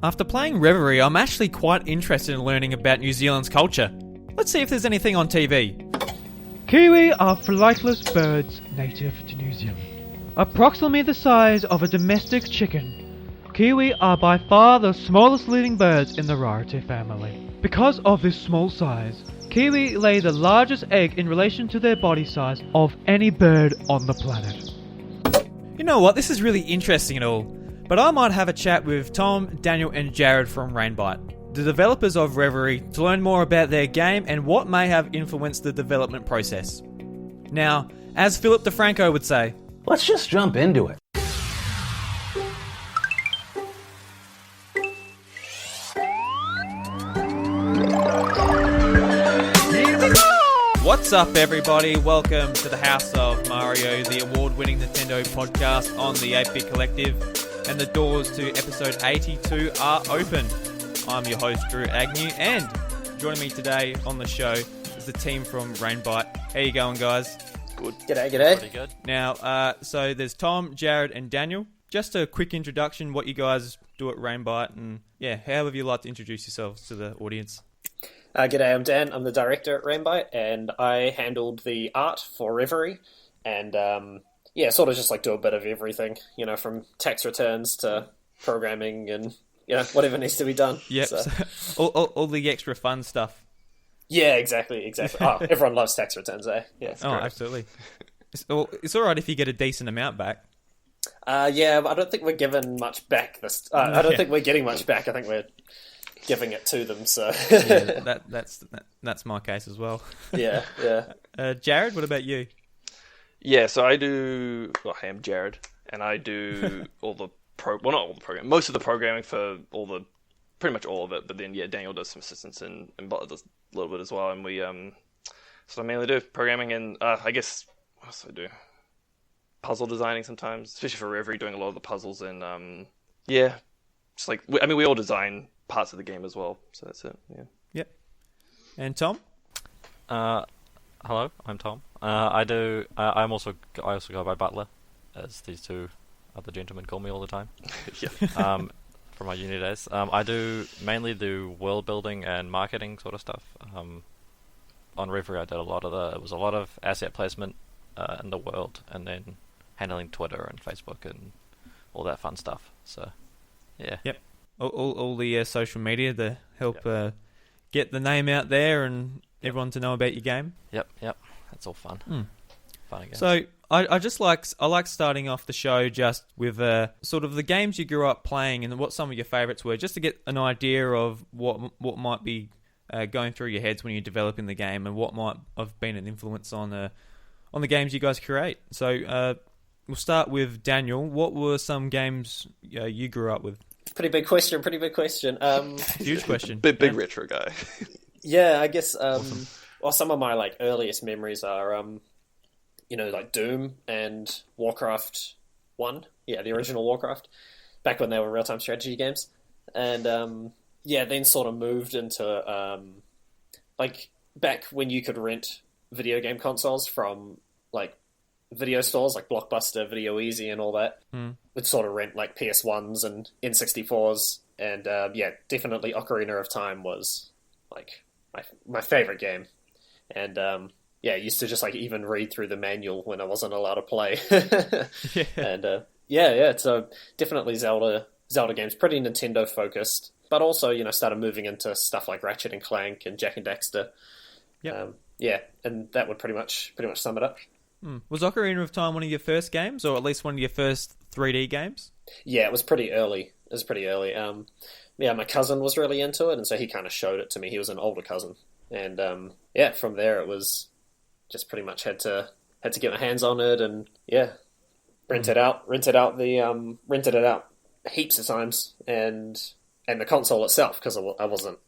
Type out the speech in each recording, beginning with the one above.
After playing Reverie, I'm actually quite interested in learning about New Zealand's culture. Let's see if there's anything on TV. Kiwi are flightless birds native to New Zealand. Approximately the size of a domestic chicken, Kiwi are by far the smallest living birds in the rarity family. Because of this small size, Kiwi lay the largest egg in relation to their body size of any bird on the planet. You know what, this is really interesting and all, but I might have a chat with Tom, Daniel and Jared from Rainbite, the developers of Reverie, to learn more about their game and what may have influenced the development process. Now, as Philip DeFranco would say, let's just jump into it. What's up everybody, welcome to the House of Mario, the award-winning Nintendo podcast on the 8-Bit Collective, and the doors to episode 82 are open. I'm your host Drew Agnew, and joining me today on the show is the team from Rainbite. How you going, guys? Good. G'day. Pretty good. Now, so there's Tom, Jared and Daniel. Just a quick introduction, what you guys do at Rainbite, and yeah, how would you like to introduce yourselves to the audience? G'day, I'm Dan. I'm the director at Rainbite, and I handled the art for Reverie, and sort of just like do a bit of everything, you know, from tax returns to programming and, you know, whatever needs to be done. Yep, so. all the extra fun stuff. Yeah, exactly. Oh, everyone loves tax returns, eh? Yeah. Oh, great. Absolutely. It's all right if you get a decent amount back. Yeah, I don't think we're given much back. I don't think we're getting much back. I think we're giving it to them. So yeah, that's my case as well. Yeah. Jared, what about you? Yeah, so I am Jared, and I do all the not all the programming, most of the programming for pretty much all of it. But then Daniel does some assistance and does a little bit as well, and we so I mainly do programming and I guess what else do I do? Puzzle designing sometimes, especially for Reverie, doing a lot of the puzzles and just like we all design parts of the game as well, so that's it. Yeah. Yep. And Tom? Hello, I'm Tom. I also go by Butler, as these two other gentlemen call me all the time. Yeah. From my uni days, I mainly do world building and marketing sort of stuff. On Reverie, I did a lot of asset placement in the world, and then handling Twitter and Facebook and all that fun stuff. So, yeah. Yep. All the social media to help get the name out there and everyone to know about your game. Yep. That's all fun. Fun again. So I like starting off the show just with sort of the games you grew up playing and what some of your favourites were, just to get an idea of what might be going through your heads when you're developing the game and what might have been an influence on the games you guys create. So we'll start with Daniel. What were some games you grew up with? Pretty big question. Huge question. Big retro guy. Yeah, I guess. Awesome. Well, some of my like earliest memories are, like Doom and Warcraft 1. Yeah, the original Warcraft, back when they were real-time strategy games, and then sort of moved into like back when you could rent video game consoles from like video stores like Blockbuster, Video Easy, and all that. Would sort of rent like PS1s and N64s, and definitely Ocarina of Time was like my favorite game, and I used to just like even read through the manual when I wasn't allowed to play. And so definitely Zelda games, pretty Nintendo focused, but also started moving into stuff like Ratchet and Clank and Jak and Daxter. And that would pretty much sum it up. Was Ocarina of Time one of your first games, or at least one of your first 3D games? Yeah, it was pretty early. My cousin was really into it, and so he kind of showed it to me. He was an older cousin, and from there it was just pretty much had to get my hands on it, and rented it out heaps of times, and the console itself, because I wasn't.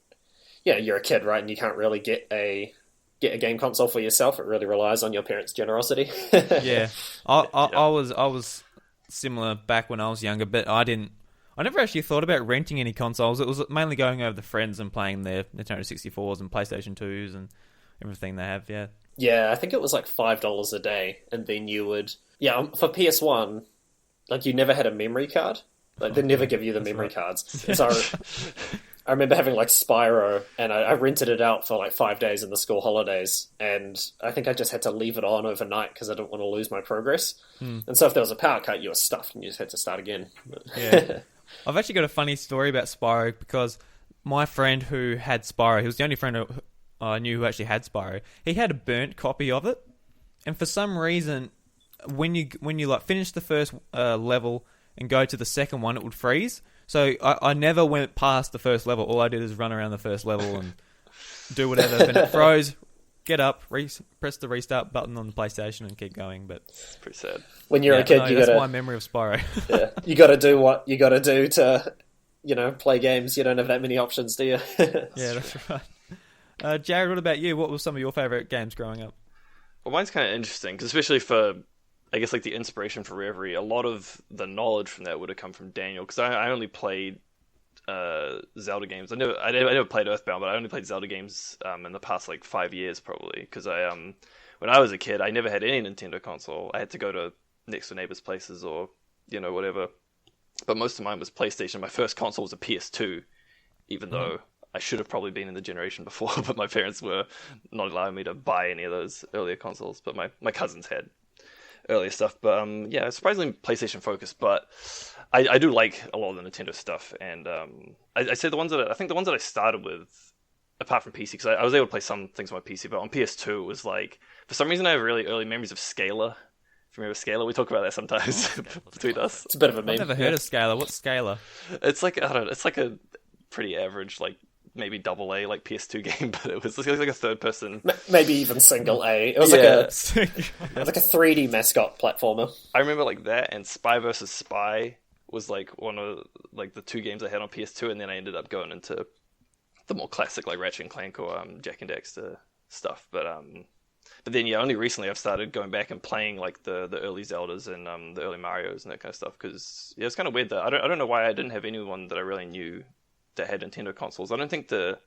You're a kid, right, and you can't really get a game console for yourself. It really relies on your parents' generosity. Yeah, I was similar back when I was younger, but I never actually thought about renting any consoles. It was mainly going over to friends and playing their Nintendo 64s and PlayStation 2s and everything they have. Yeah, I think it was like $5 a day, and then you would for PS1, like you never had a memory card, Like, they never give you the memory cards. So I remember having like Spyro, and I rented it out for like 5 days in the school holidays, and I think I just had to leave it on overnight because I didn't want to lose my progress. And so if there was a power cut, you were stuffed and you just had to start again. Yeah. I've actually got a funny story about Spyro because my friend who had Spyro, he was the only friend I knew who actually had Spyro. He had a burnt copy of it, and for some reason, when you like finish the first level and go to the second one, it would freeze. So I never went past the first level. All I did is run around the first level and do whatever. Then it froze, get up, press the restart button on the PlayStation and keep going. But It's pretty sad. When you're a kid, that's my memory of Spyro. yeah, you got to do what you got to do to, play games. You don't have that many options, do you? Yeah, that's right. Jared, what about you? What were some of your favourite games growing up? Well, mine's kind of interesting, 'cause especially for, I guess, like the inspiration for Reverie, a lot of the knowledge from that would have come from Daniel, because I only played Zelda games. I never played Earthbound, but I only played Zelda games in the past like 5 years probably, because when I was a kid, I never had any Nintendo console. I had to go to next door neighbors' places or whatever. But most of mine was PlayStation. My first console was a PS2, even though I should have probably been in the generation before, but my parents were not allowing me to buy any of those earlier consoles. But my cousins had earlier stuff. But yeah, surprisingly PlayStation focused. But I do like a lot of the Nintendo stuff. And I say the ones that I started with, apart from PC, because I was able to play some things on my PC, but on PS2 it was like, for some reason I have really early memories of Scalar. If you remember Scalar, we talk about that sometimes between us. It's a bit of a meme. I've never heard of Scalar. What's Scalar? It's like, I don't know, it's like a pretty average, like maybe AA like PS2 game, but it was like a third person. Maybe even single A. It was like a 3D mascot platformer. I remember like that, and Spy vs. Spy was like one of like the two games I had on PS2, and then I ended up going into the more classic like Ratchet and Clank or Jak and Daxter stuff. But then yeah, only recently I've started going back and playing like the early Zeldas and the early Marios and that kind of stuff, because yeah, it's kind of weird that I don't know why I didn't have anyone that I really knew that had Nintendo consoles. I don't think the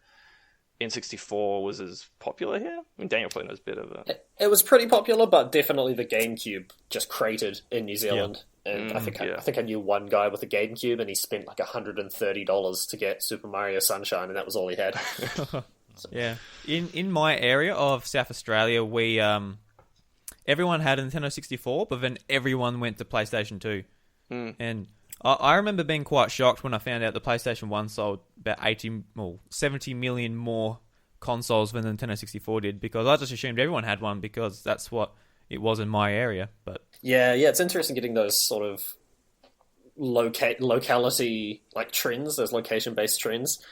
N64 was as popular here. I mean, Daniel probably knows better. But it was pretty popular, but definitely the GameCube just crated in New Zealand. Yeah. And I think I knew one guy with a GameCube, and he spent like $130 to get Super Mario Sunshine, and that was all he had. Yeah, in my area of South Australia, we everyone had a Nintendo 64, but then everyone went to PlayStation 2. And I remember being quite shocked when I found out the PlayStation 1 sold about 70 million more consoles than the Nintendo 64 did, because I just assumed everyone had one because that's what it was in my area. But yeah, it's interesting getting those sort of locality like trends, those location-based trends.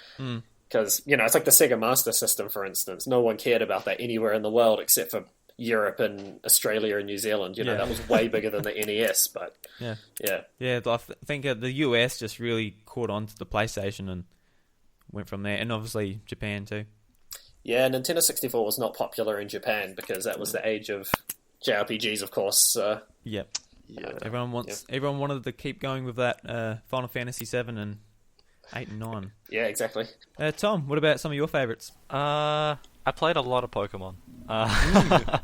Because, it's like the Sega Master System, for instance. No one cared about that anywhere in the world except for Europe and Australia and New Zealand. That was way bigger than the NES. But yeah. I think the US just really caught on to the PlayStation and went from there, and obviously Japan too. Yeah, Nintendo 64 was not popular in Japan because that was the age of JRPGs, of course. Yep. Yeah. Everyone wanted to keep going with that Final Fantasy 7 and 8 and 9. Yeah, exactly. Tom, what about some of your favourites? I played a lot of Pokemon. I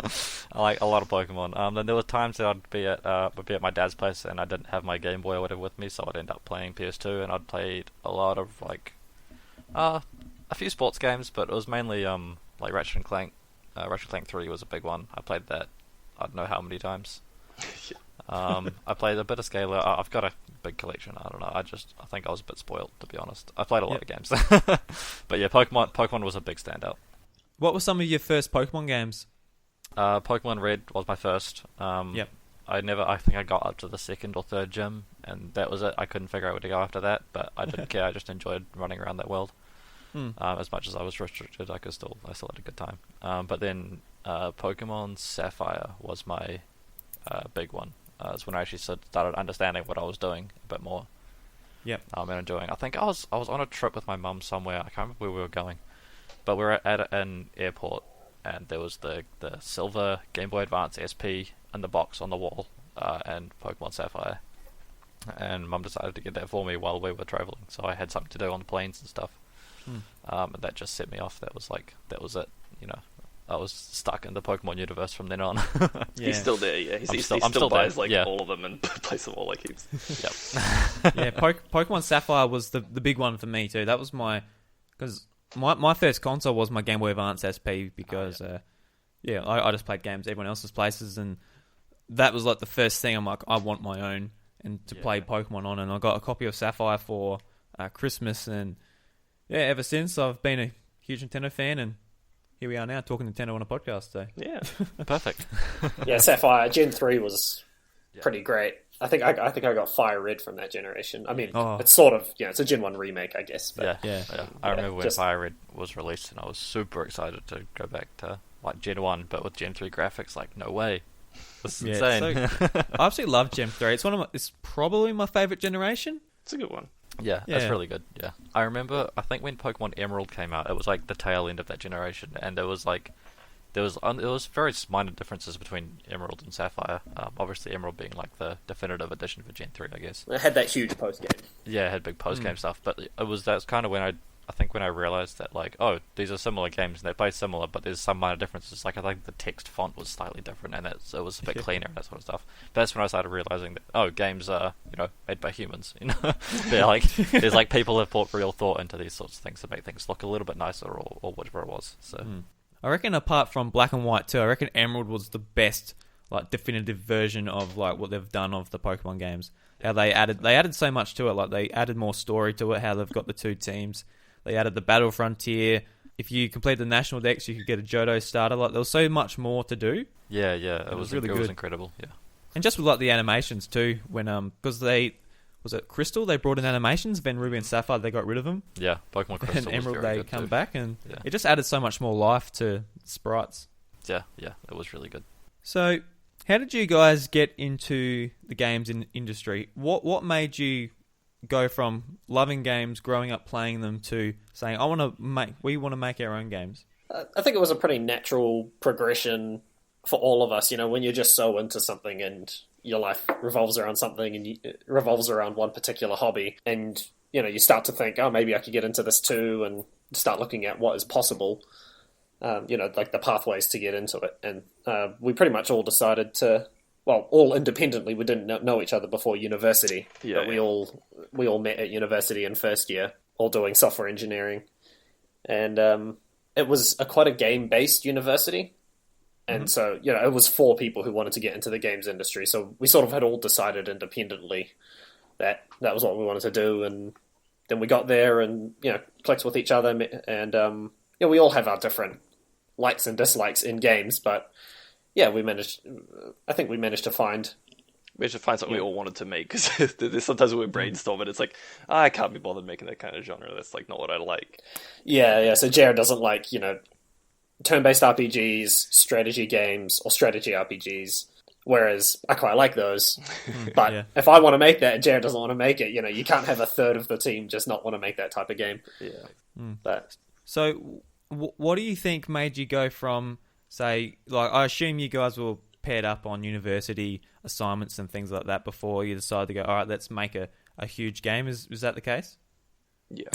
like a lot of Pokemon. Then there were times that I'd be at my dad's place and I didn't have my Game Boy or whatever with me, so I'd end up playing PS2, and I'd played a lot of like a few sports games, but it was mainly like Ratchet and Clank. Ratchet and Clank 3 was a big one. I played that I don't know how many times. I played a bit of Scalar. I've got a big collection. I don't know. I think I was a bit spoiled, to be honest. I played a lot of games. But yeah, Pokemon was a big standout. What were some of your first Pokemon games? Pokemon Red was my first. Yep. I think I got up to the second or third gym, and that was it. I couldn't figure out where to go after that, but I didn't care. I just enjoyed running around that world. As much as I was restricted, I still had a good time. But then Pokemon Sapphire was my big one. It's when I actually started understanding what I was doing a bit more. Yep. And enjoying. I think I was on a trip with my mum somewhere. I can't remember where we were going, but we were at an airport, and there was the silver Game Boy Advance SP in the box on the wall, and Pokemon Sapphire. And Mum decided to get that for me while we were traveling, so I had something to do on the planes and stuff. And that just set me off. That was it. I was stuck in the Pokemon universe from then on. Yeah. He's still there, yeah. He still there, buys like yeah. all of them and plays them all like heaps. Yep. Yeah, Pokemon Sapphire was the big one for me too. That was because my first console was my Game Boy Advance SP because I just played games at everyone else's places, and that was like the first thing I'm like, I want my own and to play Pokemon on, and I got a copy of Sapphire for Christmas, and ever since I've been a huge Nintendo fan, and here we are now talking Nintendo on a podcast. So Yeah. Perfect. Yeah, Sapphire Gen 3 was pretty great. I think I got Fire Red from that generation. I mean, it's sort of it's a Gen 1 remake, I guess. But, Yeah. I remember when Fire Red was released, and I was super excited to go back to like Gen 1, but with Gen 3 graphics, like no way. This is insane. So, I absolutely love Gen 3. It's probably my favorite generation. It's a good one. Yeah, that's really good. Yeah, I remember. I think when Pokemon Emerald came out, it was like the tail end of that generation, and there was very minor differences between Emerald and Sapphire. Obviously, Emerald being like the definitive edition for Gen 3, I guess. it had that huge post game. Yeah, it had big post game stuff, but that's kind of when I think when I realized that like, oh, these are similar games and they play similar, but there's some minor differences. Like I think the text font was slightly different and it was a bit cleaner and that sort of stuff. But that's when I started realizing that games are made by humans. They're like there's like people have put real thought into these sorts of things to make things look a little bit nicer or whatever it was. So I reckon apart from Black and White too, I reckon Emerald was the best like definitive version of like what they've done of the Pokemon games. How they added so much to it. Like they added more story to it. How they've got the two teams. They added the Battle Frontier. If you complete the National Dex, you could get a Johto starter. Like there was so much more to do. Yeah, it was really good. It was incredible. Yeah, and just with like the animations too, when because was it Crystal? They brought in animations. Then Ruby and Sapphire, they got rid of them. Yeah, Pokemon Crystal. And Emerald, was very they good come too. back, and it just added so much more life to sprites. Yeah, it was really good. So, how did you guys get into the games industry? What made you go from loving games, growing up playing them, to saying we want to make our own games? I think it was a pretty natural progression for all of us. When you're just so into something and your life revolves around something and it revolves around one particular hobby, and you start to think, oh, maybe I could get into this too, and start looking at what is possible. Like the pathways to get into it, and we pretty much all decided to. Well, all independently. We didn't know each other before university. But we all met at university in first year, all doing software engineering, and it was quite a game-based university, and so it was for people who wanted to get into the games industry. So we sort of had all decided independently that was what we wanted to do, and then we got there and clicked with each other, and we all have our different likes and dislikes in games, but. Yeah, I think we managed to find... We managed to find something we all wanted to make, because there's sometimes when we brainstorm and it's like, I can't be bothered making that kind of genre, that's like not what I like. Yeah, so Jared doesn't like, turn-based RPGs, strategy games, or strategy RPGs, whereas I quite like those. But if I want to make that and Jared doesn't want to make it, you can't have a third of the team just not want to make that type of game. Yeah. But So, what do you think made you go from... Say, like, I assume you guys were paired up on university assignments and things like that before you decided to go, all right, let's make a huge game. Is that the case? Yeah.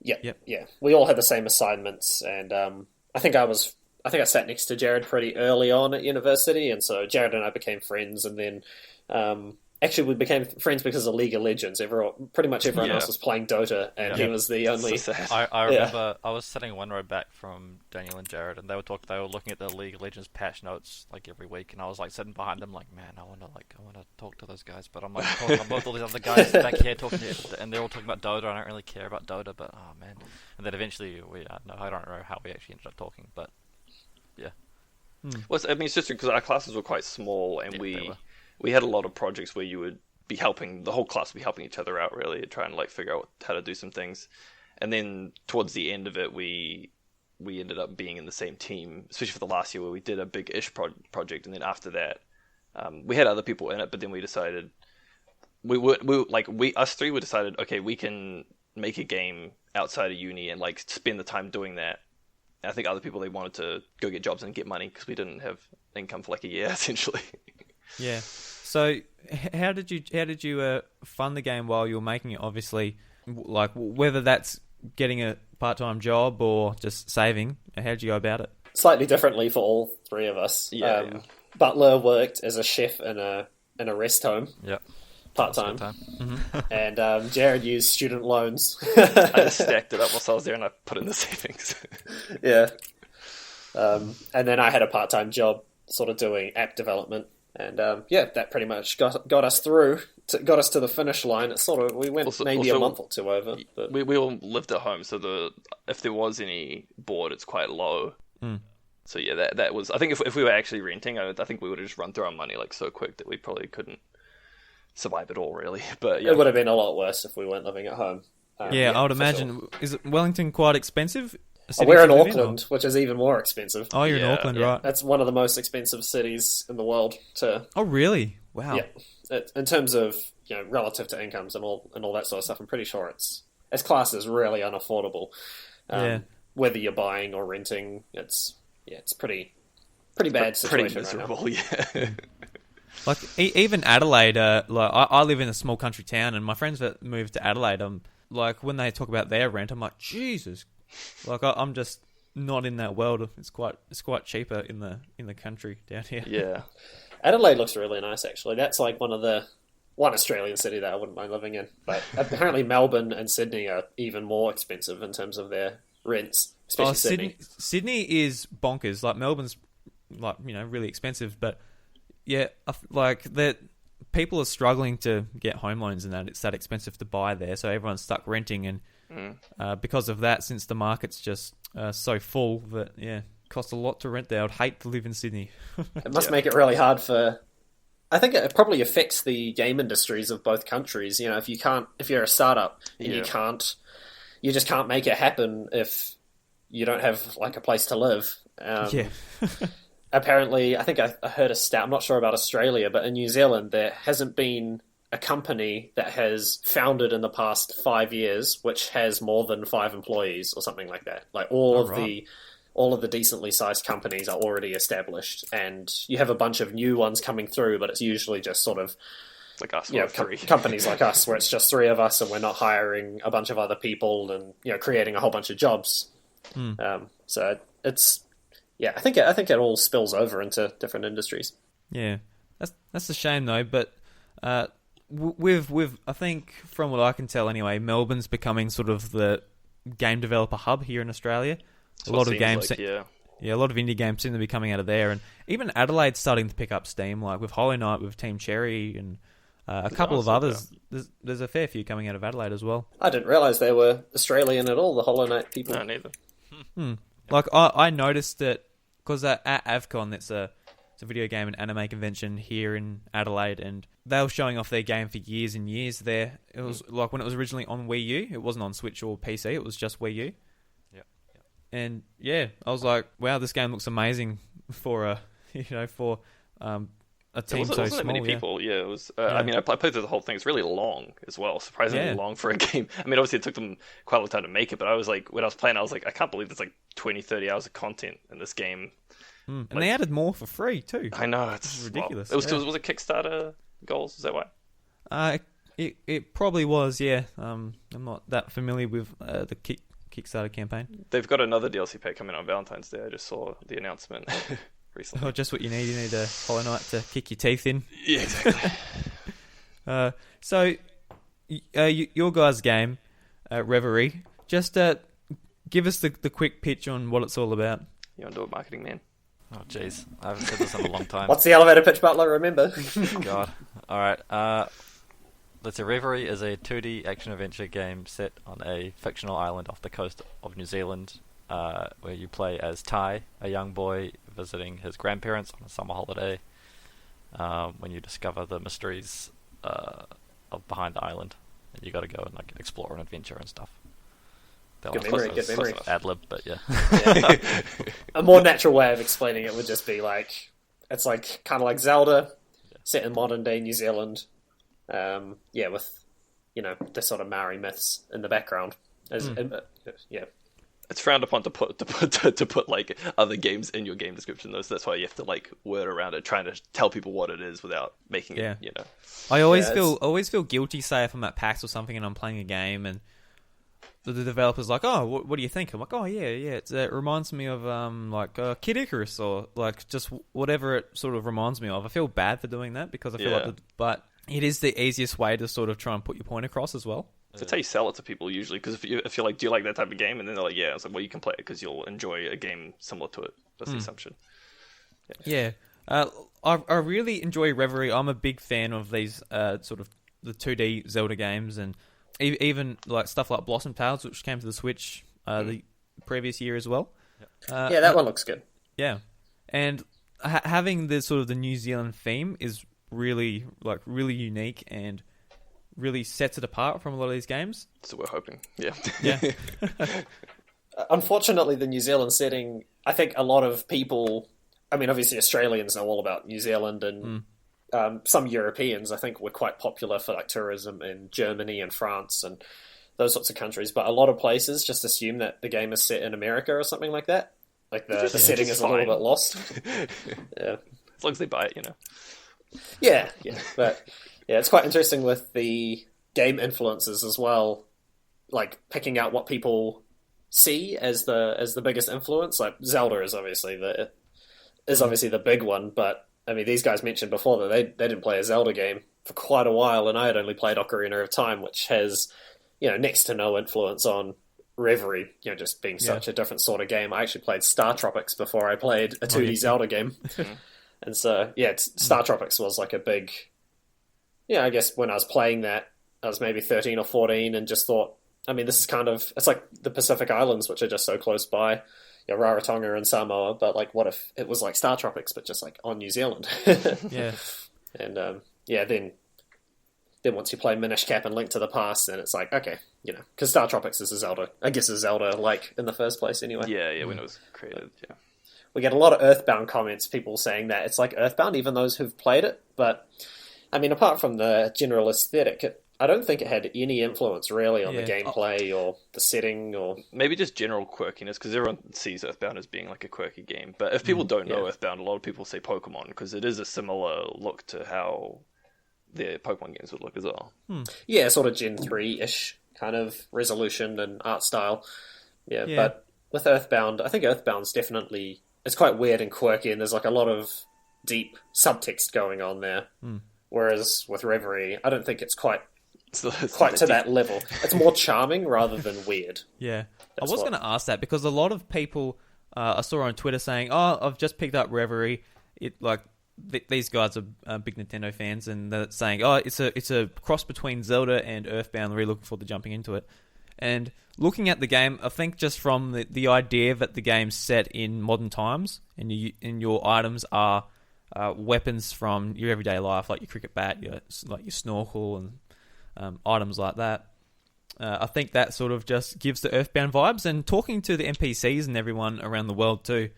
Yeah. We all had the same assignments, and I think I sat next to Jared pretty early on at university, and so Jared and I became friends, and then actually we became friends because of League of Legends. Pretty much everyone else was playing Dota, and he was the only... I remember I was sitting one row back from Daniel and Jared, and they were looking at the League of Legends patch notes like every week, and I was like sitting behind them like, man, I want to talk to those guys, but I'm like I'm with all these other guys back here talking to, and they're all talking about Dota. I don't really care about Dota, but oh man. And then eventually I don't know how we actually ended up talking, but yeah. Well, it's just because our classes were quite small, and we had a lot of projects where you would be helping, the whole class would be helping each other out, really, trying to figure out how to do some things. And then towards the end of it, we ended up being in the same team, especially for the last year where we did a big-ish project. And then after that, we had other people in it, but then we decided, us three decided, okay, we can make a game outside of uni and spend the time doing that. And I think other people, they wanted to go get jobs and get money because we didn't have income for a year, essentially. Yeah. So, how did you fund the game while you were making it? Obviously, whether that's getting a part-time job or just saving, how did you go about it? slightly differently for all three of us. Yeah. Butler worked as a chef in a rest home. Yep. Part-time. Mm-hmm. And Jared used student loans. I just stacked it up whilst I was there and I put in the savings. Yeah. And then I had a part-time job sort of doing app development. And that pretty much got us through, got us to the finish line. It's sort of, we went Also, a month or two over. But... We all lived at home, so if there was any board, it's quite low. Mm. So yeah, that was, I think if we were actually renting, I think we would have just run through our money like so quick that we probably couldn't survive at all, really. But yeah. It would have been a lot worse if we weren't living at home. I would imagine. Sure. Is Wellington quite expensive? We're in Auckland, which is even more expensive. Oh, you're in Auckland, right? That's one of the most expensive cities in the world. Oh, really? Wow. Yeah, in terms of relative to incomes and all that sort of stuff, I'm pretty sure it's classed as really unaffordable. Whether you're buying or renting, it's pretty bad situation. Pretty miserable, right now. Yeah. Like even Adelaide, I live in a small country town, and my friends that moved to Adelaide, like when they talk about their rent, I'm like, Jesus, like I'm just not in that world. It's quite cheaper in the country down here. Yeah, Adelaide looks really nice actually. That's like one Australian city that I wouldn't mind living in. But apparently Melbourne and Sydney are even more expensive in terms of their rents, especially Sydney. Sydney is bonkers. Like Melbourne's like really expensive, but yeah, like that people are struggling to get home loans and that it's that expensive to buy there, so everyone's stuck renting, and because of that, since the market's just so full, that costs a lot to rent there. I'd hate to live in Sydney. It must make it really hard for. I think it probably affects the game industries of both countries. If you're a startup and you just can't make it happen if you don't have like a place to live. Apparently, I think I heard a stat, I'm not sure about Australia, but in New Zealand, there hasn't been a company that has founded in the past 5 years, which has more than 5 employees or something like that. Like all of the decently sized companies are already established, and you have a bunch of new ones coming through, but it's usually just sort of like us, companies like us, where it's just 3 of us and we're not hiring a bunch of other people and creating a whole bunch of jobs. So it's. Yeah, I think it all spills over into different industries. Yeah, that's a shame though. But with I think from what I can tell anyway, Melbourne's becoming sort of the game developer hub here in Australia. A lot of games, a lot of indie games seem to be coming out of there, and even Adelaide's starting to pick up steam. Like with Hollow Knight, with Team Cherry, and a couple of others. There's a fair few coming out of Adelaide as well. I didn't realise they were Australian at all. The Hollow Knight people. No, neither. Like I noticed that because at AVCon, it's a video game and anime convention here in Adelaide, and they were showing off their game for years and years there. It was like when it was originally on Wii U, it wasn't on Switch or PC, it was just Wii U. And I was like, wow, this game looks amazing for a team so small. Wasn't that many people. Yeah, it was. I mean, I played through the whole thing. It's really long as well. Surprisingly long for a game. I mean, obviously it took them quite a long time to make it, but I was like, when I was playing, I was like, I can't believe there's like 20, 30 hours of content in this game. And they added more for free too. I know, it's ridiculous. Was it Kickstarter goals? Is that why? It probably was. Yeah. I'm not that familiar with the Kickstarter campaign. They've got another DLC pack coming on Valentine's Day. I just saw the announcement recently. Oh, just what you need. You need a Hollow Knight to kick your teeth in. Yeah, exactly. So, your guys' game, Reverie, just give us the quick pitch on what it's all about. You want to do it, marketing man? Oh, jeez. I haven't said this in a long time. What's the elevator pitch, Butler? Remember? God. All right. Let's see. Reverie is a 2D action-adventure game set on a fictional island off the coast of New Zealand, where you play as Ty, a young boy visiting his grandparents on a summer holiday, when you discover the mysteries of behind the island. And you got to go and explore and adventure and stuff. Good memory. Ad-lib, but yeah. A more natural way of explaining it would just be it's kind of like Zelda, set in modern day New Zealand. With the sort of Maori myths in the background. It's frowned upon to put like other games in your game description though, so that's why you have to word around it, trying to tell people what it is without making it. I always feel guilty, say if I'm at PAX or something and I'm playing a game and the developers like, oh, what do you think? I'm like, oh yeah, it reminds me of Kid Icarus, or like just whatever it sort of reminds me of. I feel bad for doing that because I feel but it is the easiest way to sort of try and put your point across as well. That's how you sell it to people usually, because if you're like, do you like that type of game? And then they're like, yeah. It's like, well, you can play it because you'll enjoy a game similar to it. That's the assumption. Yeah. I really enjoy Reverie. I'm a big fan of these sort of the 2D Zelda games, and even like stuff like Blossom Tales, which came to the Switch the previous year as well. Yeah, that one looks good. Yeah, and having the sort of the New Zealand theme is really unique and really sets it apart from a lot of these games. So we're hoping, yeah. Unfortunately, the New Zealand setting, I think a lot of people, I mean, obviously Australians know all about New Zealand, and some Europeans, I think, were quite popular for like tourism in Germany and France and those sorts of countries. But a lot of places just assume that the game is set in America or something like that. Like the setting is a little bit lost. Yeah, as long as they buy it, you know. Yeah, but yeah, it's quite interesting with the game influences as well, like picking out what people see as the biggest influence. Like Zelda is obviously the big one, but I mean, these guys mentioned before that they didn't play a Zelda game for quite a while, and I had only played Ocarina of Time, which has, you know, next to no influence on Reverie, you know, just being such a different sort of game. I actually played Star Tropics before I played a 2D Zelda game. And so, yeah, Star Tropics was like a big... Yeah, I guess when I was playing that, I was maybe 13 or 14 and just thought, I mean, this is kind of... It's like the Pacific Islands, which are just so close by, you know, Rarotonga and Samoa, but like, what if it was like Star Tropics, but just like on New Zealand? Yeah. And, then once you play Minish Cap and Link to the Past, then it's like, okay, you know, because Star Tropics is a Zelda. I guess a Zelda, like, in the first place anyway. Yeah, when it was created, yeah. We get a lot of Earthbound comments, people saying that it's like Earthbound, even those who've played it. But, I mean, apart from the general aesthetic, I don't think it had any influence, really, on the gameplay or the setting or... Maybe just general quirkiness, because everyone sees Earthbound as being like a quirky game. But if people don't know Earthbound, a lot of people say Pokemon, because it is a similar look to how the Pokemon games would look as well. Yeah, sort of Gen 3-ish kind of resolution and art style. Yeah, but with Earthbound, I think Earthbound's definitely... It's quite weird and quirky, and there's like a lot of deep subtext going on there. Whereas with Reverie, I don't think it's quite to that level. It's more charming rather than weird. Yeah. I was going to ask that because a lot of people I saw on Twitter saying, "Oh, I've just picked up Reverie." It like these guys are big Nintendo fans, and they're saying, "Oh, it's a cross between Zelda and Earthbound." Really looking forward to jumping into it. And looking at the game, I think just from the idea that the game's set in modern times, and your items are weapons from your everyday life, like your cricket bat, your snorkel, and items like that. I think that sort of just gives the Earthbound vibes. And talking to the NPCs and everyone around the world too,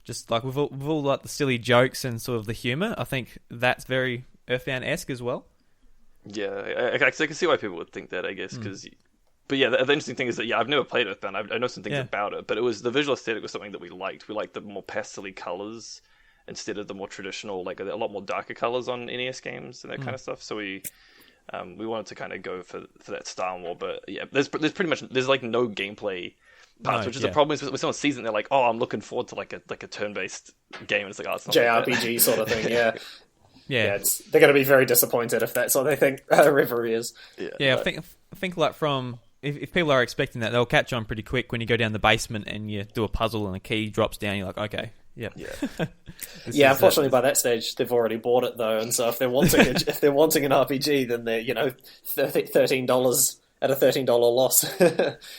just like with all like the silly jokes and sort of the humor, I think that's very Earthbound-esque as well. Yeah, I can see why people would think that, I guess, because... But yeah, the interesting thing is that, I've never played Earthbound. I know some things about it, but it was the visual aesthetic was something that we liked. We liked the more pastel-y colors instead of the more traditional, like a lot more darker colors on NES games and that kind of stuff. So we wanted to kind of go for that style more. But yeah, there's like no gameplay parts, which is the problem. Is when someone sees it, and they're like, "Oh, I'm looking forward to like a turn-based game," and it's like, "Oh, it's not JRPG like sort of thing." Yeah. Yeah, they're going to be very disappointed if that's what they think Reverie is. Yeah, I think like from... If people are expecting that, they'll catch on pretty quick when you go down the basement and you do a puzzle and a key drops down. You're like, okay, yeah. Unfortunately, by that stage, they've already bought it though, and so if they're wanting an RPG, then they're $13 at a $13 loss.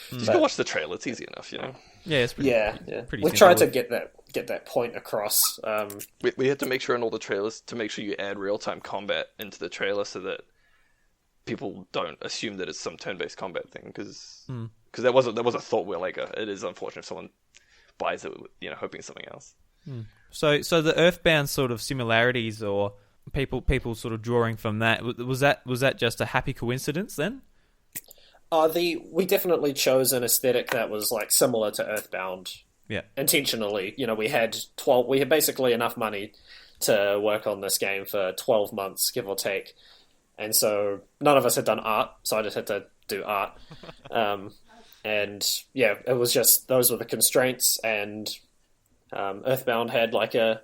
Just go watch the trailer; it's easy enough, you know. Yeah, it's pretty. We've tried to get that point across. We had to make sure in all the trailers to make sure you add real time combat into the trailer so that people don't assume that it's some turn-based combat thing, because there was a thought where like it is unfortunate if someone buys it, hoping it's something else. Hmm. So the Earthbound sort of similarities or people sort of drawing from that, was that just a happy coincidence then? We definitely chose an aesthetic that was like similar to Earthbound. Yeah. Intentionally, we had basically enough money to work on this game for 12 months, give or take. And so none of us had done art, so I just had to do art. And yeah, it was just, those were the constraints, and Earthbound had like a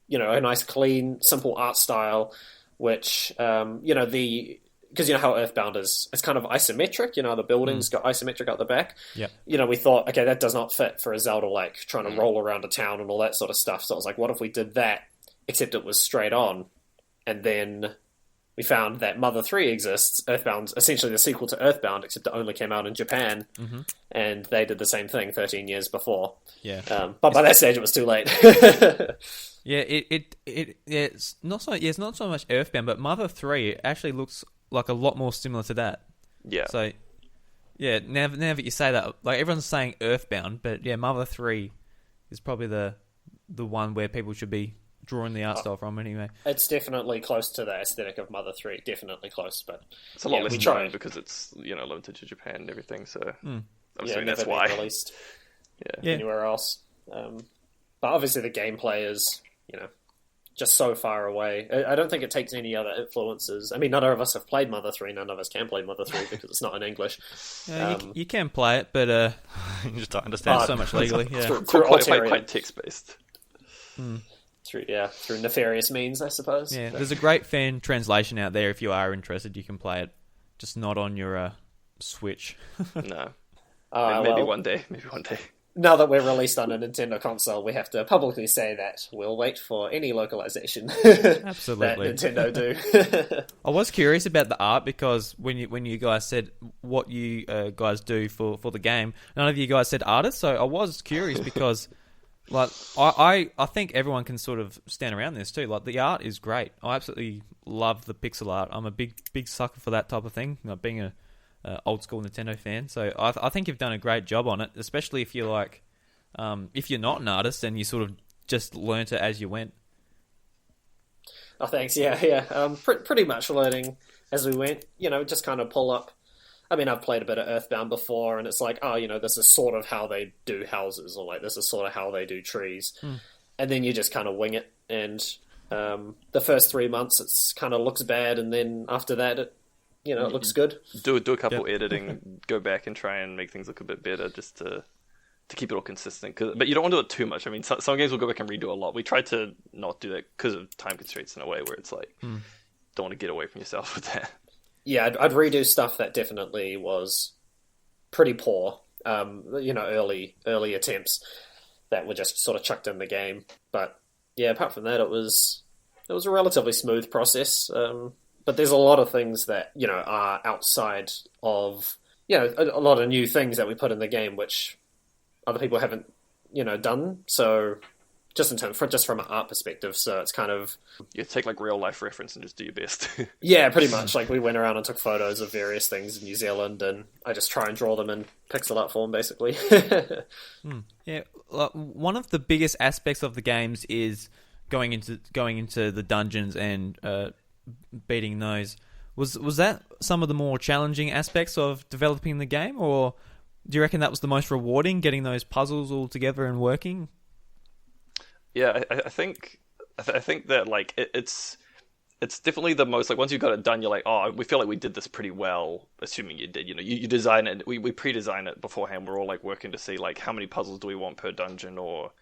nice, clean, simple art style, which, because you know how Earthbound is, it's kind of isometric, the buildings got isometric out the back. Yeah. We thought, okay, that does not fit for a Zelda, like, trying to roll around a town and all that sort of stuff. So I was like, what if we did that, except it was straight on? And then we found that Mother 3 exists, Earthbound's essentially the sequel to Earthbound, except it only came out in Japan, and they did the same thing 13 years before. Yeah. But by that stage, it was too late. Yeah, it's not so. Yeah, it's not so much Earthbound, but Mother 3 actually looks like a lot more similar to that. Yeah. So, yeah, now that you say that, like, everyone's saying Earthbound, but yeah, Mother 3 is probably the one where people should be drawing the art style from anyway. It's definitely close to the aesthetic of Mother 3, definitely close, but it's a lot less known because it's limited to Japan and everything. So I'm assuming that's why. Released anywhere else. But obviously the gameplay is just so far away. I don't think it takes any other influences. I mean, none of us have played Mother 3. None of us can play Mother 3 because it's not in English. You can play it, but you just don't understand so much legally. Yeah. Through quite text-based. Through nefarious means, I suppose. Yeah, there's a great fan translation out there. If you are interested, you can play it. Just not on your Switch. No. Maybe one day. Now that we're released on a Nintendo console, we have to publicly say that we'll wait for any localization Absolutely. that Nintendo do. I was curious about the art because when you guys said what you guys do for the game, none of you guys said artists. So I was curious because, like, I think everyone can sort of stand around this too. Like, the art is great. I absolutely love the pixel art. I'm a big sucker for that type of thing. Being a old school Nintendo fan, so I think you've done a great job on it, especially if you're like, if you're not an artist and you sort of just learnt it as you went. Oh, thanks. Yeah. Pretty much learning as we went. Just kind of pull up. I mean, I've played a bit of Earthbound before, and it's like, this is sort of how they do houses, or like this is sort of how they do trees, and then you just kind of wing it. And the first 3 months, it's kind of looks bad, and then after that, it looks good. Do a couple editing, go back and try and make things look a bit better, just to keep it all consistent. But you don't want to do it too much. I mean, some games will go back and redo a lot. We tried to not do that because of time constraints in a way where it's like, don't want to get away from yourself with that. Yeah, I'd redo stuff that definitely was pretty poor. Early attempts that were just sort of chucked in the game. But yeah, apart from that, it was a relatively smooth process. But there's a lot of things that, are outside of, a lot of new things that we put in the game, which other people haven't, done. So just from an art perspective. So it's kind of... You take like real life reference and just do your best. Yeah, pretty much. Like, we went around and took photos of various things in New Zealand, and I just try and draw them in pixel art form, basically. Yeah. One of the biggest aspects of the games is going into the dungeons and beating those. Was that some of the more challenging aspects of developing the game, or do you reckon that was the most rewarding, getting those puzzles all together and working? Yeah, I think that like it's definitely the most, like, once you've got it done, you're like, oh, we feel like we did this pretty well, assuming you did. You design it, we pre-design it beforehand. We're all like working to see like how many puzzles do we want per dungeon, or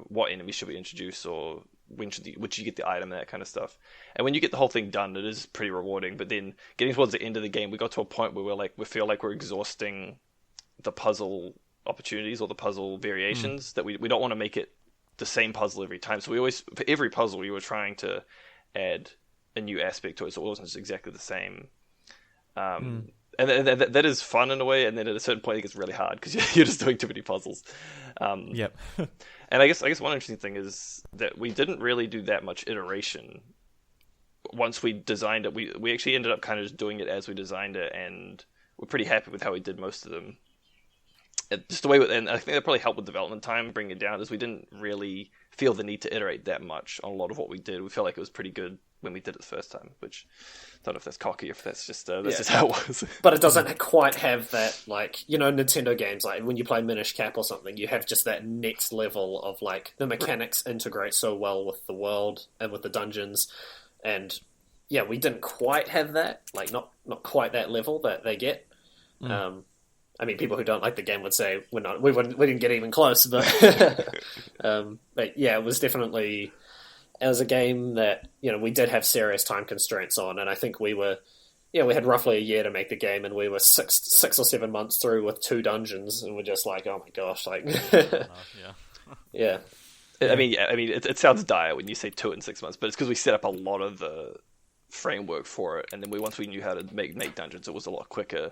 what enemies should we introduce, or when should you get the item, that kind of stuff. And when you get the whole thing done, it is pretty rewarding. But then getting towards the end of the game, we got to a point where we feel like we're exhausting the puzzle opportunities or the puzzle variations, that we don't want to make it the same puzzle every time. So we always, for every puzzle, we were trying to add a new aspect to it, so it wasn't just exactly the same. And that is fun in a way, and then at a certain point it gets really hard because you're just doing too many puzzles. Yep. And I guess one interesting thing is that we didn't really do that much iteration. Once we designed it, we actually ended up kind of just doing it as we designed it, and we're pretty happy with how we did most of them. Just the way, and I think that probably helped with development time, bring it down, is we didn't really feel the need to iterate that much on a lot of what we did. We felt like it was pretty good when we did it the first time, which I don't know if that's cocky, if that's just just how it was. But it doesn't quite have that, like, Nintendo games, like when you play Minish Cap or something, you have just that next level of, like, the mechanics integrate so well with the world and with the dungeons. And yeah, we didn't quite have that, like, not quite that level that they get. I mean, people who don't like the game would say we didn't get even close, but but yeah, it was definitely. It was a game that, we did have serious time constraints on, and I think we had roughly a year to make the game, and we were 6 or 7 months through with 2 dungeons, and we're just like, oh my gosh, like, yeah. I mean, it sounds dire when you say 2 in 6 months, but it's because we set up a lot of the framework for it, and then once we knew how to make dungeons, it was a lot quicker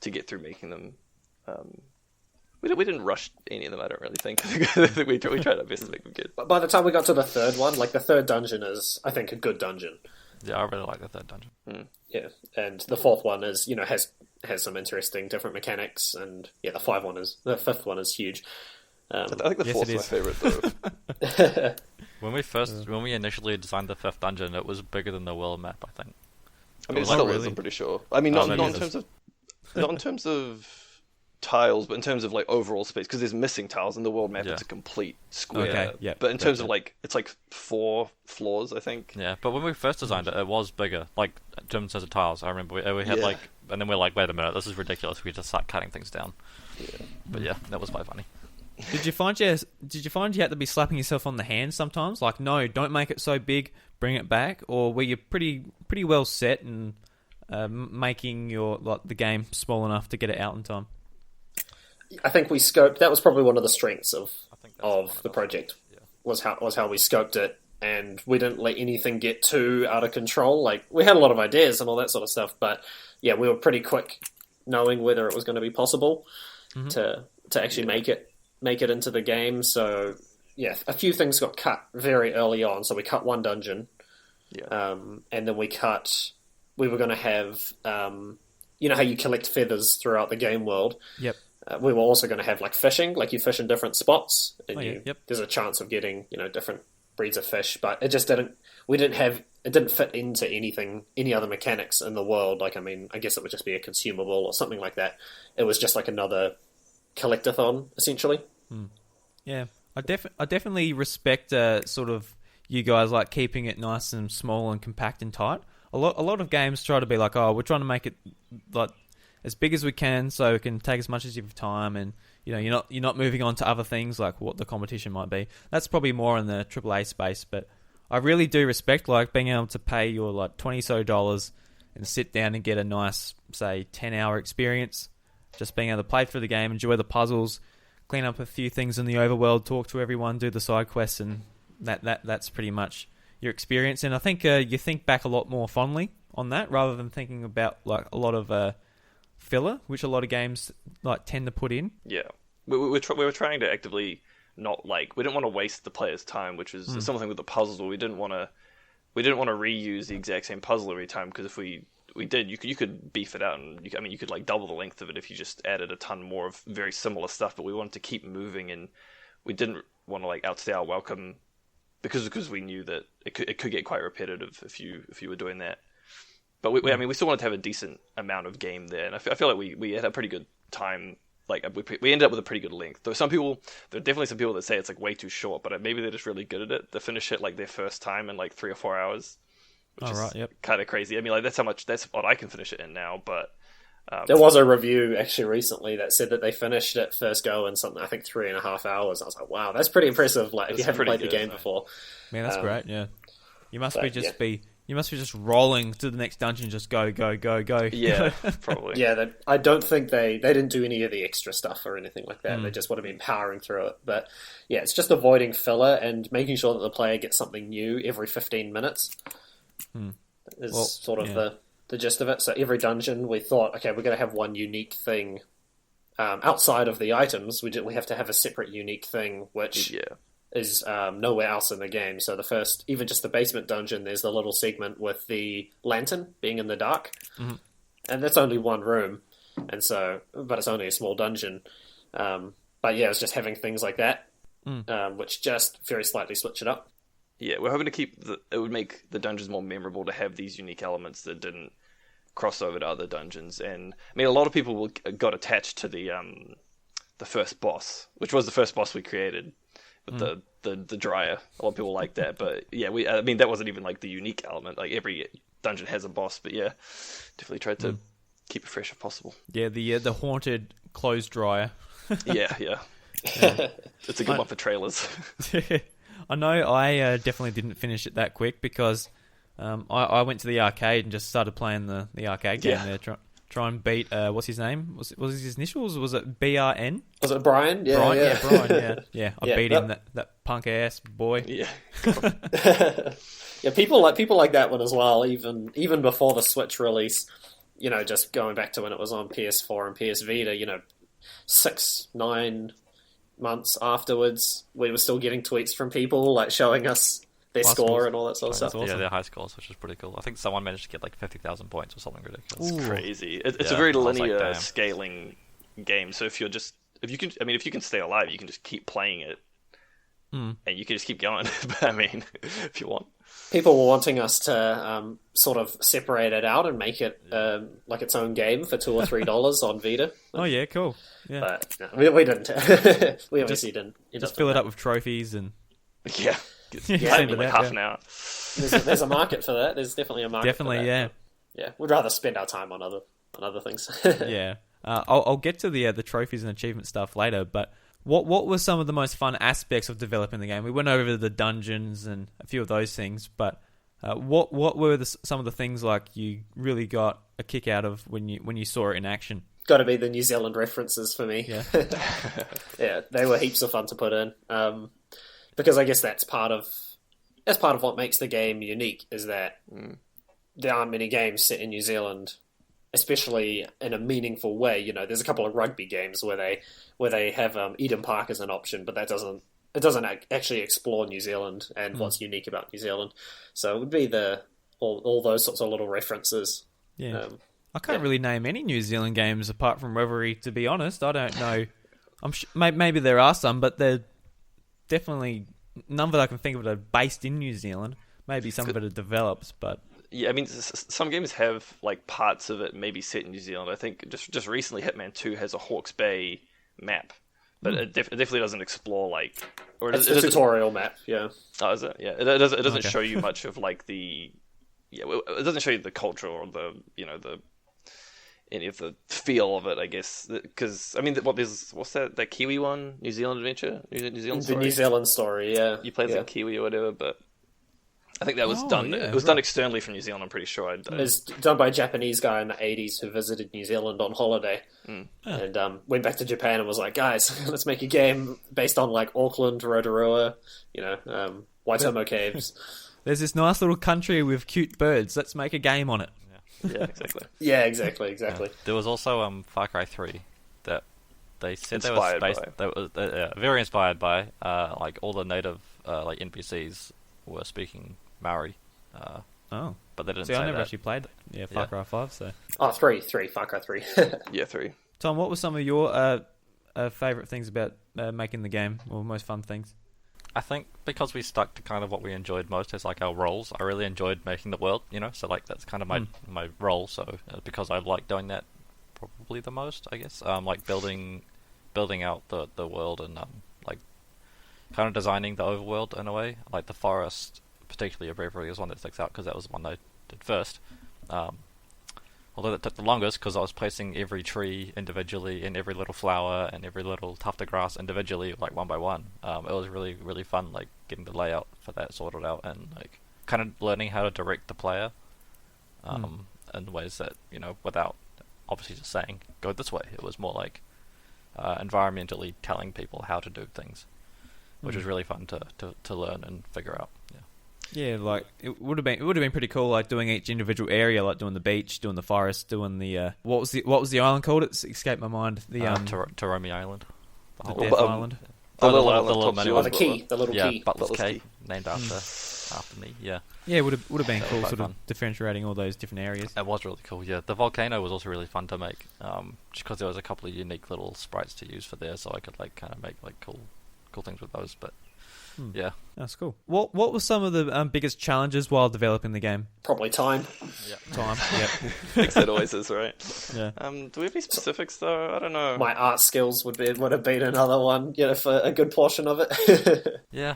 to get through making them. We didn't rush any of them, I don't really think. I think we tried our best to make them good. But by the time we got to the third one, like the third dungeon is, I think, a good dungeon. Yeah, I really like the third dungeon. Yeah, and the fourth one is, has some interesting different mechanics, and yeah, the fifth one is huge. I think the fourth is my favorite, though. When we initially designed the fifth dungeon, it was bigger than the world map, I think. I mean, it still is, I'm pretty sure. I mean, not in terms of tiles, but in terms of like overall space, because there's missing tiles in the world map. It's a complete square. Okay, yeah. But in terms of like, it's like 4 floors, I think. Yeah, but when we first designed it, it was bigger. Like in terms of tiles, I remember we had like, and then we're like, wait a minute, this is ridiculous. We just start cutting things down. Yeah. But yeah, that was quite funny. Did you find you had to be slapping yourself on the hand sometimes? Like, no, don't make it so big, bring it back, or were you pretty well set and making the game small enough to get it out in time? I think we scoped. That was probably one of the strengths of the project. Yeah. Was how we scoped it, and we didn't let anything get too out of control. Like, we had a lot of ideas and all that sort of stuff, but yeah, we were pretty quick knowing whether it was going to be possible to actually make it into the game. So yeah, a few things got cut very early on. So we cut one dungeon, and then we were going to have you know how you collect feathers throughout the game world. Yep. We were also going to have like fishing, like you fish in different spots, and there's a chance of getting different breeds of fish, but it just didn't. It didn't fit into any other mechanics in the world. Like, I mean, I guess it would just be a consumable or something like that. It was just like another collectathon, essentially. Yeah, I definitely respect sort of you guys like keeping it nice and small and compact and tight. A lot of games try to be like, oh, we're trying to make it like as big as we can, so it can take as much as your time, and you're not moving on to other things like what the competition might be. That's probably more in the AAA space, but I really do respect like being able to pay your like $20 and sit down and get a nice, say, 10-hour experience. Just being able to play through the game, enjoy the puzzles, clean up a few things in the overworld, talk to everyone, do the side quests, and that's pretty much your experience. And I think you think back a lot more fondly on that rather than thinking about like a lot of filler, which a lot of games like tend to put in. Yeah, we were trying to actively not like we didn't want to waste the player's time, which is something with the puzzles. We didn't want to reuse the exact same puzzle every time, because if we did, you could beef it out, and you could like double the length of it if you just added a ton more of very similar stuff. But we wanted to keep moving, and we didn't want to like outstay our welcome because we knew that it could get quite repetitive if you were doing that. But we still wanted to have a decent amount of game there, and I feel like we had a pretty good time. Like we ended up with a pretty good length. There are definitely some people that say it's like way too short, but maybe they're just really good at it. They finish it like their first time in like 3 or 4 hours, which is kind of crazy. I mean, like that's what I can finish it in now. But there was a review actually recently that said that they finished it first go in something, I think 3.5 hours. I was like, wow, that's pretty impressive. Like, if you haven't played the game before, man, that's great. Yeah, you must be just rolling to the next dungeon, just go. Yeah, probably. Yeah, I don't think they didn't do any of the extra stuff or anything like that. They just would have been powering through it. But yeah, it's just avoiding filler and making sure that the player gets something new every 15 minutes. Is sort of the gist of it. So every dungeon, we thought, okay, we're going to have one unique thing outside of the items. We have to have a separate unique thing, which is nowhere else in the game. So even just the basement dungeon, there's the little segment with the lantern being in the dark, and that's only one room, but it's only a small dungeon. But yeah, it's just having things like that, which just very slightly switch it up. Yeah, we're hoping to keep it would make the dungeons more memorable to have these unique elements that didn't cross over to other dungeons. And I mean, a lot of people got attached to the first boss, which was the first boss we created. The dryer. A lot of people like that, but yeah, I mean that wasn't even like the unique element. Like every dungeon has a boss, but yeah, definitely tried to keep it fresh if possible. Yeah, the haunted clothes dryer. Yeah. It's a good one for trailers. I know I definitely didn't finish it that quick because I went to the arcade and just started playing the arcade game there. Try and beat what's his name? Was his initials? Was it BRN? Was it Brian? Yeah, Brian, yeah. Brian, yeah. I Yeah, beat him, that punk ass boy. Yeah. Yeah, people like that one as well. Even before the Switch release, just going back to when it was on PS4 and PS Vita, 6-9 months afterwards, we were still getting tweets from people like showing us their High score scores. and all that sort of stuff. Awesome. Yeah, their high scores, which is pretty cool. I think someone managed to get like 50,000 points or something ridiculous. It's crazy. It's a Yeah, very I was like, linear damn. scaling game. So if you can stay alive, you can just keep playing it, and you can just keep going. If you want. People were wanting us to sort of separate it out and make it like its own game for $2 or $3 on Vita. Oh yeah, cool. Yeah, But no, we didn't. We obviously didn't. just fill it up with trophies and Yeah. Yeah, Maybe like half an hour. There's a market for that. There's definitely a market. definitely, for that. Yeah, we'd rather spend our time on other things. yeah. I'll get to the trophies and achievement stuff later, but what were some of the most fun aspects of developing the game? We went over the dungeons and a few of those things, but what were some of the things like you really got a kick out of when you saw it in action? Got to be the New Zealand references for me. Yeah. Yeah, they were heaps of fun to put in. Because I guess that's part of what makes the game unique, is that there aren't many games set in New Zealand, especially in a meaningful way. There's a couple of rugby games where they have Eden Park as an option, but it doesn't actually explore New Zealand and what's unique about New Zealand. So it would be all those sorts of little references. Yeah. I can't really name any New Zealand games apart from Reverie, to be honest. I don't know. Maybe there are some, but they're definitely none that I can think of that are based in New Zealand. Maybe some of it are developed, but Yeah, some games have like parts of it maybe set in New Zealand. I think just recently Hitman 2 has a Hawke's Bay map, but it definitely doesn't explore like. Or It's a tutorial map, yeah. Oh, is it? Yeah, it doesn't Okay. show you much of like it doesn't show you the culture or the any of the feel of it, I guess. Because what's that Kiwi one? New Zealand Adventure, New Zealand The Story. New Zealand story, yeah. You played yeah. the Kiwi or whatever, but I think that was Oh, done. yeah, It was done externally from New Zealand. I'm pretty sure. It was done by a Japanese guy in the 80s who visited New Zealand on holiday and went back to Japan and was like, guys, let's make a game based on like Auckland, Rotorua, Waitomo Caves. there's this nice little country with cute birds. Let's make a game on it. Yeah, exactly. Yeah, exactly. There was also Far Cry 3 that they said Inspired they were based, they was very inspired by like all the native like NPCs were speaking Maori, Oh, but they didn't see, say I never that. actually played Far Yeah. Cry 5. So, Oh, Far Cry 3. Yeah, 3. Tom, what were some of your favorite things about making the game, or most fun things? I think because we stuck to kind of what we enjoyed most as like our roles, I really enjoyed making the world, so like that's kind of my role. So because I like doing that probably the most, I guess. Like building out the world and like kind of designing the overworld in a way. Like the forest, particularly of Reverie, is one that sticks out because that was the one I did first. Although that took the longest because I was placing every tree individually and every little flower and every little tuft of grass individually, like one by one. It was really, really fun, like getting the layout for that sorted out and like kind of learning how to direct the player in ways that, without obviously just saying, go this way. It was more like environmentally telling people how to do things, which was really fun to learn and figure out. Yeah. Yeah, like it would have been pretty cool, like doing each individual area, like doing the beach, doing the forest, doing the what was the island called? It's escaped my mind. The Taromi Island. the whole- Death Island. The little the island little top mini two. one. The key, the little Yeah, key. Butler's Butler's Key, named after me. Yeah, Yeah, it would have been cool, quite sort fun. of differentiating all those different areas. it was really cool. Yeah, the volcano was also really fun to make, just because there was a couple of unique little sprites to use for there, so I could like kind of make like cool things with those. But yeah, That's cool. What were some of the biggest challenges while developing the game? Probably time. Time. Yeah. Thinks that always is, right? Yeah. Do we have any specifics though? I don't know. My art skills would have been another one, for a good portion of it. yeah.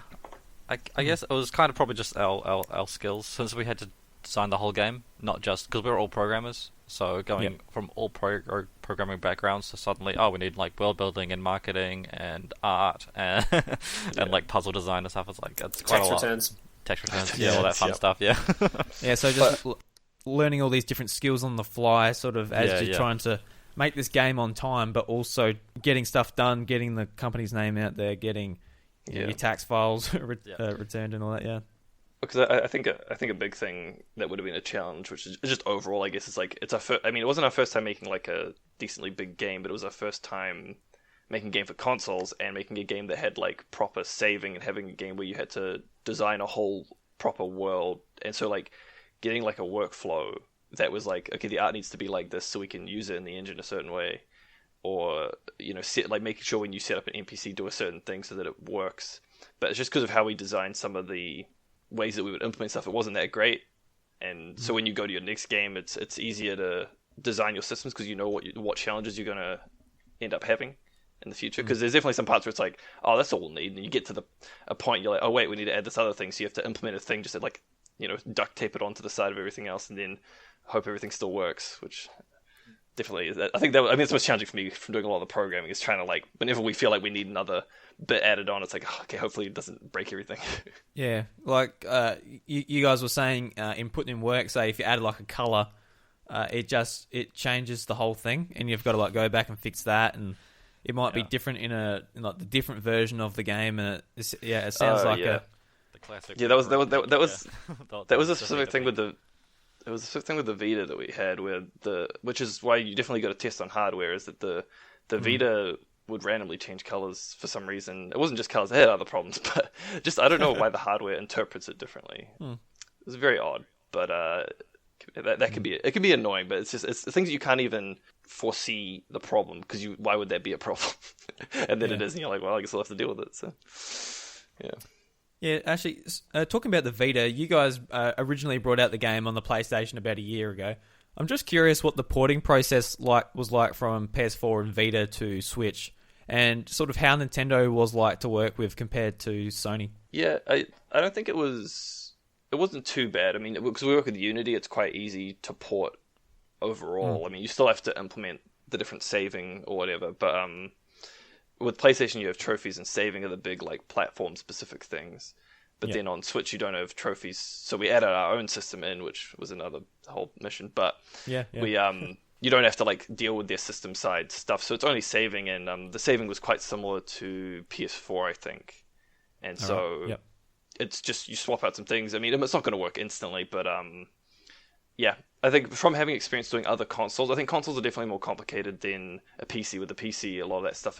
I guess it was kind of probably just our skills, since we had to design the whole game, not just because we're all programmers. So going from all programming backgrounds to suddenly, we need like world building and marketing and art and and like puzzle design and stuff. It's like it's quite a lot. Tax returns, all that fun stuff. Yeah, yeah. So just learning all these different skills on the fly, sort of as you're trying to make this game on time, but also getting stuff done, getting the company's name out there, getting your tax files returned and all that. Yeah. Because I think a big thing that would have been a challenge, which is just overall, I guess, is like it's our first. I mean, it wasn't our first time making like a decently big game, but it was our first time making a game for consoles and making a game that had like proper saving and having a game where you had to design a whole proper world. And so like getting like a workflow that was like, okay, the art needs to be like this so we can use it in the engine a certain way, or making sure when you set up an NPC do a certain thing so that it works. But it's just because of how we designed some of the ways that we would implement stuff, it wasn't that great. And so when you go to your next game, it's easier to design your systems because you know what challenges you're going to end up having in the future. Because there's definitely some parts where it's like, oh, that's all we'll need, and you get to a point, you're like, oh wait, we need to add this other thing, so you have to implement a thing just to like, duct tape it onto the side of everything else and then hope everything still works, which definitely is. I think it's most challenging for me from doing a lot of the programming, is trying to like, whenever we feel like we need another bit added on, it's like, okay, hopefully it doesn't break everything. Yeah, like you guys were saying, in putting in work, say if you add like a color, it changes the whole thing, and you've got to like go back and fix that, and it might be different in like the different version of the game, and it sounds like the classic. Yeah, that was a specific thing with the. It was a specific thing with the Vita that we had, which is why you definitely got to test on hardware, is that the Vita would randomly change colors for some reason. It wasn't just colors; it had other problems, but just I don't know why the hardware interprets it differently. It was very odd, but that could be it. It can be annoying, but it's things you can't even foresee the problem, because why would that be a problem? And then it is, and you're like, well, I guess I'll have to deal with it. So yeah. Yeah, actually, talking about the Vita, you guys originally brought out the game on the PlayStation about a year ago. I'm just curious what the porting process was like from PS4 and Vita to Switch, and sort of how Nintendo was like to work with compared to Sony. Yeah, I don't think it wasn't too bad. I mean, because we work with Unity, it's quite easy to port overall. I mean, you still have to implement the different saving or whatever, but with PlayStation, you have trophies, and saving are the big like platform-specific things. But then on Switch, you don't have trophies, so we added our own system in, which was another whole mission. But we you don't have to like deal with their system side stuff, so it's only saving, and the saving was quite similar to PS4, I think. And so it's just you swap out some things. I mean, it's not going to work instantly, but I think from having experience doing other consoles, I think consoles are definitely more complicated than a PC. With the PC, a lot of that stuff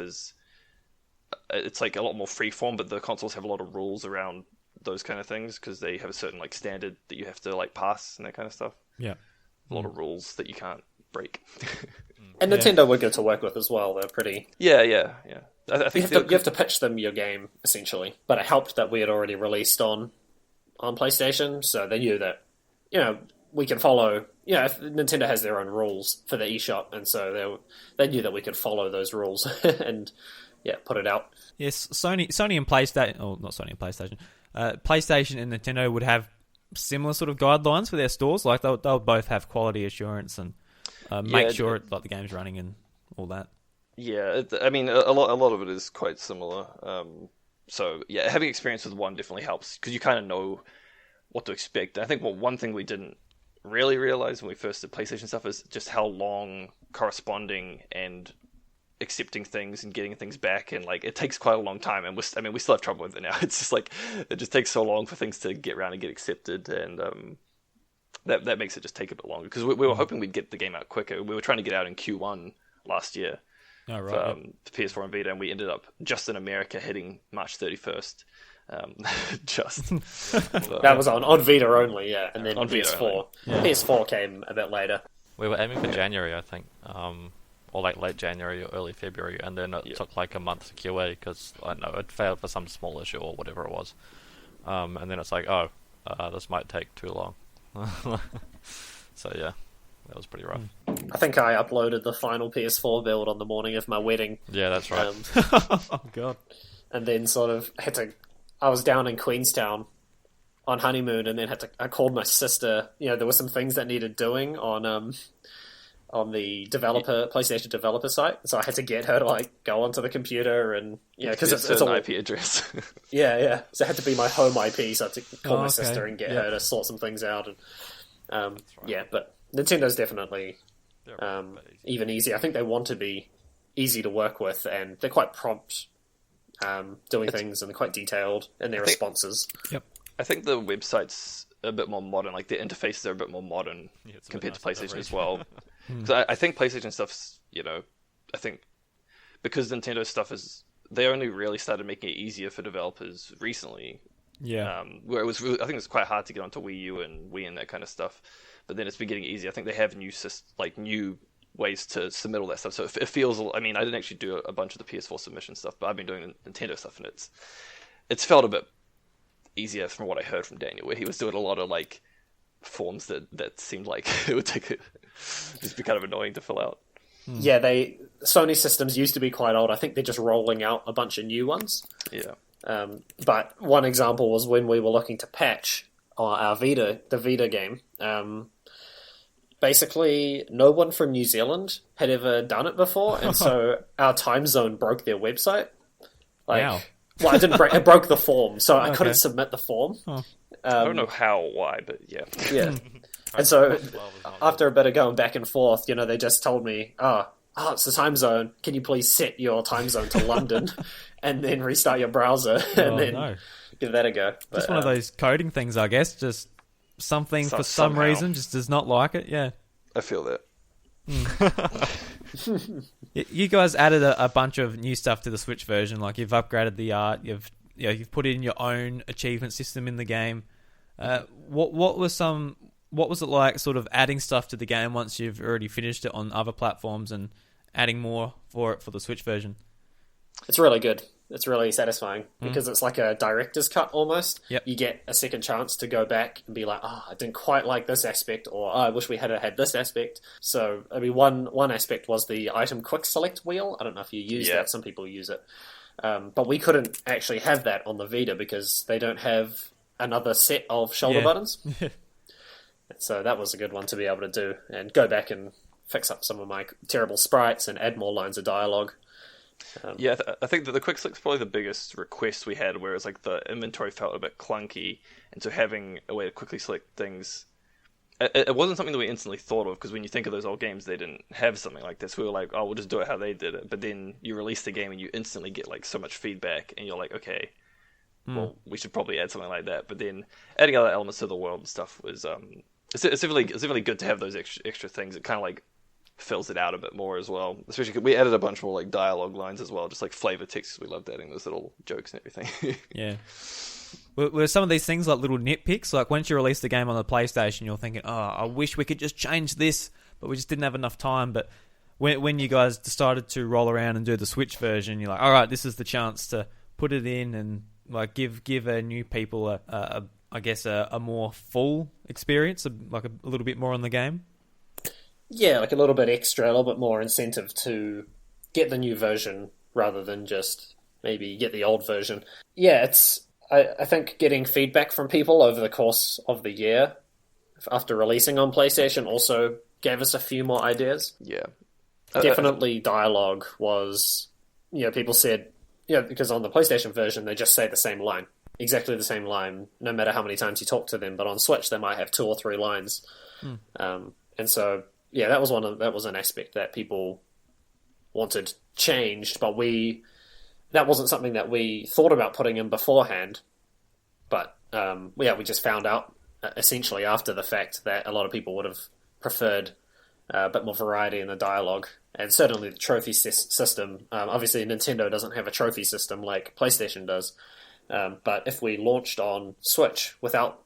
it's like a lot more freeform, but the consoles have a lot of rules around those kind of things because they have a certain like standard that you have to like pass and that kind of stuff. Yeah, a lot of rules that you can't break. And Nintendo were good to work with as well. They're pretty. Yeah. I think you have to pitch them your game essentially, but it helped that we had already released on PlayStation, so they knew that we can follow. If Nintendo has their own rules for the eShop, and so they knew that we could follow those rules and put it out. Yes, Sony and PlayStation, or not Sony and PlayStation, PlayStation and Nintendo would have similar sort of guidelines for their stores. Like they'll both have quality assurance and make sure the game's running and all that. Yeah, I mean a lot of it is quite similar. So yeah, having experience with one definitely helps because you kind of know what to expect. And I think one thing we didn't really realize when we first did PlayStation stuff is just how long corresponding and accepting things and getting things back, and like it takes quite a long time, and we still have trouble with it now. It's just like it just takes so long for things to get around and get accepted, and that makes it just take a bit longer because we were hoping we'd get the game out quicker. We were trying to get out in Q1 last year for PS4 and Vita, and we ended up just in America hitting March 31st. That was on Vita only, and then on PS4. PS4 came a bit later. We were aiming for January, I think. Or like late January or early February, and then it took like a month to QA because I don't know it failed for some small issue or whatever it was, and then it's like this might take too long. So yeah, that was pretty rough. I think I uploaded the final PS4 build on the morning of my wedding. Yeah, that's right. Oh god! And then sort of I was down in Queenstown on honeymoon, and then I called my sister. There were some things that needed doing on the PlayStation developer site, so I had to get her to like go onto the computer and because it's an all IP address. yeah. So it had to be my home IP, so I had to call my okay. sister and get her to sort some things out. And but Nintendo's definitely even easier. I think they want to be easy to work with, and they're quite prompt doing things, and they're quite detailed in their responses. Yep. I think the website's a bit more modern. Like the interfaces are a bit more modern compared to PlayStation as well. Because I think PlayStation stuff's, I think because Nintendo stuff they only really started making it easier for developers recently. Yeah. Where it was really, I think it's quite hard to get onto Wii U and Wii and that kind of stuff. But then it's been getting easier. I think they have new ways to submit all that stuff. So it feels. I mean, I didn't actually do a bunch of the PS4 submission stuff, but I've been doing the Nintendo stuff, and it's felt a bit easier from what I heard from Daniel, where he was doing a lot of like forms that seemed like it would just be kind of annoying to fill out. Yeah, Sony systems used to be quite old. I think they're just rolling out a bunch of new ones. Yeah. But one example was when we were looking to patch the Vita game. Basically, no one from New Zealand had ever done it before, and so our time zone broke their website. Wow. Well, it didn't break. It broke the form, so I couldn't submit the form. I don't know how or why, but yeah. Yeah. And so after a bit of going back and forth, they just told me, it's the time zone. Can you please set your time zone to London and then restart your browser and give that a go? But, just one of those coding things, I guess. Just something for some somehow. reason just does not like it. Yeah. I feel that. You guys added a bunch of new stuff to the Switch version. Like you've upgraded the art. You've put in your own achievement system in the game. What was it like, sort of adding stuff to the game once you've already finished it on other platforms and adding more for the Switch version? It's really good. It's really satisfying because it's like a director's cut almost. Yep. You get a second chance to go back and be like, I didn't quite like this aspect, or I wish we had this aspect. So, I mean, one aspect was the item quick select wheel. I don't know if you use that. Some people use it. But we couldn't actually have that on the Vita because they don't have another set of shoulder buttons. So that was a good one to be able to do and go back and fix up some of my terrible sprites and add more lines of dialogue. I think that the quick select's probably the biggest request we had, whereas like the inventory felt a bit clunky, and so having a way to quickly select things, it wasn't something that we instantly thought of, because when you think of those old games, they didn't have something like this. We were like, we'll just do it how they did it. But then you release the game and you instantly get like so much feedback, and you're like, okay, well, we should probably add something like that. But then adding other elements to the world and stuff was it's really good to have those extra things. It kind of like fills it out a bit more as well. Especially 'cause we added a bunch more like dialogue lines as well, just like flavor text. We loved adding those little jokes and everything. Yeah. Were some of these things like little nitpicks? Like once you release the game on the PlayStation, you're thinking, I wish we could just change this, but we just didn't have enough time. But when you guys decided to roll around and do the Switch version, you're like, all right, this is the chance to put it in and like give new people a more full experience, like a little bit more on the game. Yeah, like a little bit extra, a little bit more incentive to get the new version rather than just maybe get the old version. Yeah, I think getting feedback from people over the course of the year after releasing on PlayStation also gave us a few more ideas. Yeah. Definitely dialogue was, people said, because on the PlayStation version, they just say the same line, exactly the same line, no matter how many times you talk to them. But on Switch, they might have 2 or 3 lines. And so, yeah, that was an aspect that people wanted changed, but that wasn't something that we thought about putting in beforehand. But we just found out essentially after the fact that a lot of people would have preferred a bit more variety in the dialogue, and certainly the trophy system. Obviously, Nintendo doesn't have a trophy system like PlayStation does, but if we launched on Switch without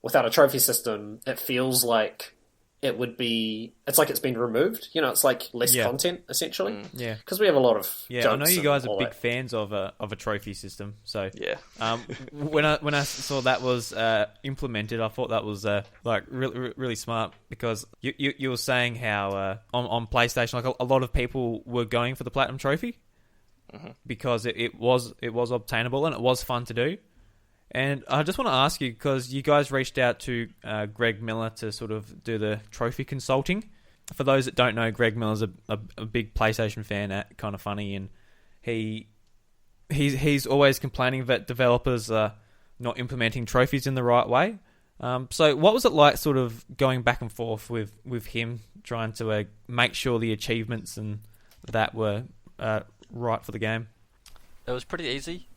a trophy system, it feels like it's like it's been removed. It's like less content, essentially. Yeah. Because we have a lot of jokes. I know you guys are big that. fans of a trophy system. So yeah. When I saw that was implemented, I thought that was like really, really smart, because you were saying how on PlayStation, like a lot of people were going for the Platinum Trophy because it was obtainable and it was fun to do. And I just want to ask you, because you guys reached out to Greg Miller to sort of do the trophy consulting. For those that don't know, Greg Miller's a big PlayStation fan, kind of funny, and he's always complaining that developers are not implementing trophies in the right way. So what was it like sort of going back and forth with him, trying to make sure the achievements and that were right for the game? It was pretty easy,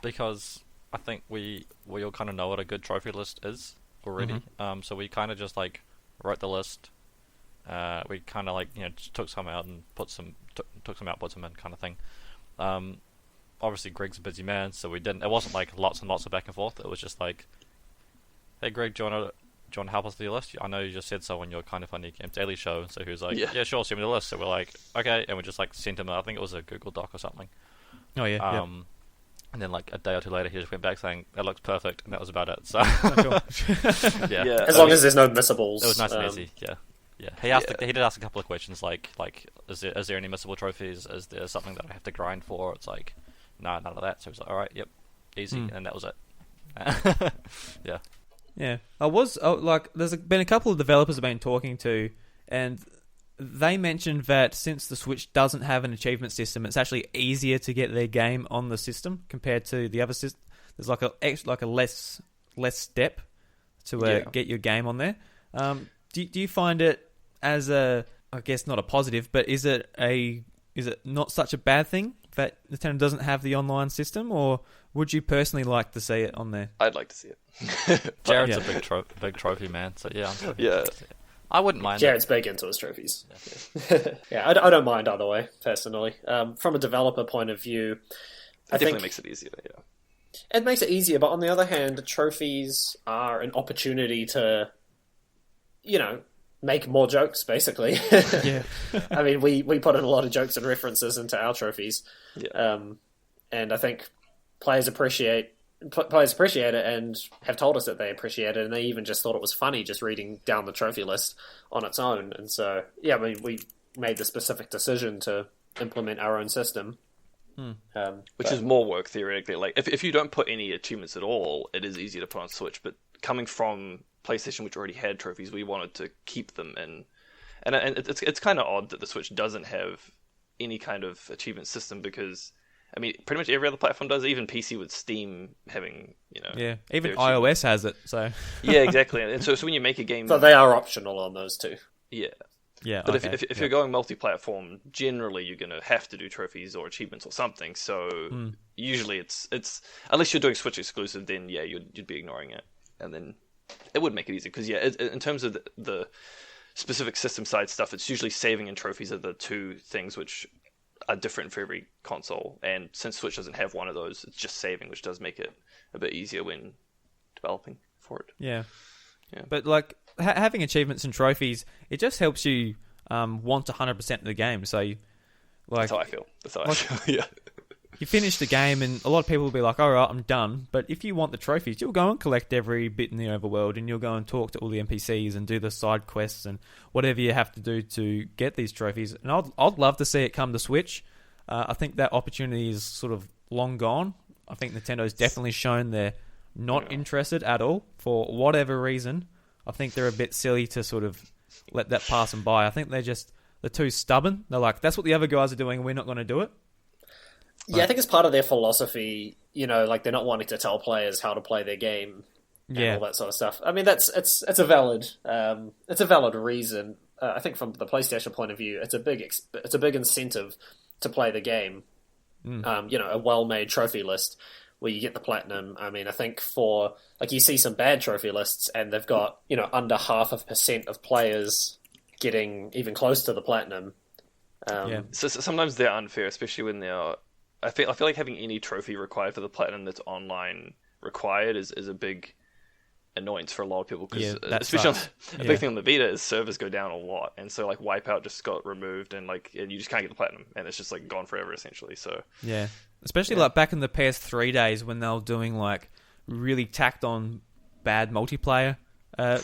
because I think we all kind of know what a good trophy list is already. Mm-hmm. So we kind of just like wrote the list. We kind of just took some out and put some in kind of thing. Obviously Greg's a busy man, so it wasn't like lots and lots of back and forth. It was just like, hey Greg, do you want to help us with your list? I know you just said so on your Kind of Funny Games Daily show. So he was like, yeah sure, send me the list. So we're like, okay, and we just like sent him, I think it was a Google Doc or something. Oh yeah. Yep. And then like a day or two later, he just went back saying that looks perfect, and that was about it. So yeah. As long as there's no missables. It was nice and easy. Yeah. He did ask a couple of questions like is there any missable trophies? Is there something that I have to grind for? It's like, no, none of that. So he was like, all right, yep, easy, and that was it. Yeah. Yeah. There's been a couple of developers I've been talking to, and they mentioned that since the Switch doesn't have an achievement system, it's actually easier to get their game on the system compared to the other system. There's like a less step to get your game on there. Do you find it as I guess not a positive, but is it not such a bad thing that Nintendo doesn't have the online system, or would you personally like to see it on there? I'd like to see it. Jared's a big trophy man, so yeah. I wouldn't mind. Jared's big into his trophies. Yeah, I don't mind either way, personally. From a developer point of view, I think makes it easier. Yeah, it makes it easier, but on the other hand, trophies are an opportunity to, make more jokes, basically. Yeah. I mean, we put in a lot of jokes and references into our trophies. Yeah. And I think players appreciate it and have told us that they appreciate it, and they even just thought it was funny just reading down the trophy list on its own. And so, yeah, I mean, we made the specific decision to implement our own system. Which is more work, theoretically. Like, if you don't put any achievements at all, it is easy to put on Switch, but coming from PlayStation, which already had trophies, we wanted to keep them in. And it's kind of odd that the Switch doesn't have any kind of achievement system, because I mean, pretty much every other platform does, even PC with Steam having, Yeah, even iOS has it, so... Yeah, exactly. And so when you make a game... So they are optional on those too. Yeah. Yeah, but if you're going multi-platform, generally you're going to have to do trophies or achievements or something, so usually it's... Unless you're doing Switch exclusive, then yeah, you'd be ignoring it. And then it would make it easy, because yeah, in terms of the specific system side stuff, it's usually saving and trophies are the two things which are different for every console, and since Switch doesn't have one of those, it's just saving, which does make it a bit easier when developing for it. Yeah. But like having achievements and trophies, it just helps you want 100% of the game. So, that's how I feel. Yeah. You finish the game, and a lot of people will be like, "All right, I'm done." But if you want the trophies, you'll go and collect every bit in the overworld, and you'll go and talk to all the NPCs and do the side quests and whatever you have to do to get these trophies. And I'd love to see it come to Switch. I think that opportunity is sort of long gone. I think Nintendo's definitely shown they're not interested at all for whatever reason. I think they're a bit silly to sort of let that pass them by. I think they're too stubborn. They're like, that's what the other guys are doing, and we're not going to do it. Yeah, I think it's part of their philosophy, like they're not wanting to tell players how to play their game and all that sort of stuff. I mean, it's a valid reason. I think from the PlayStation point of view, it's a big incentive to play the game. A well-made trophy list where you get the platinum. I mean, I think for you see some bad trophy lists, and they've got under 0.5% of players getting even close to the platinum. So sometimes they're unfair, especially when they are. I feel like having any trophy required for the platinum that's online required is a big annoyance for a lot of people, because especially a big thing on the Vita is servers go down a lot, and so Wipeout just got removed, and you just can't get the platinum, and it's just gone forever essentially. So especially back in the PS3 days when they were doing really tacked on bad multiplayer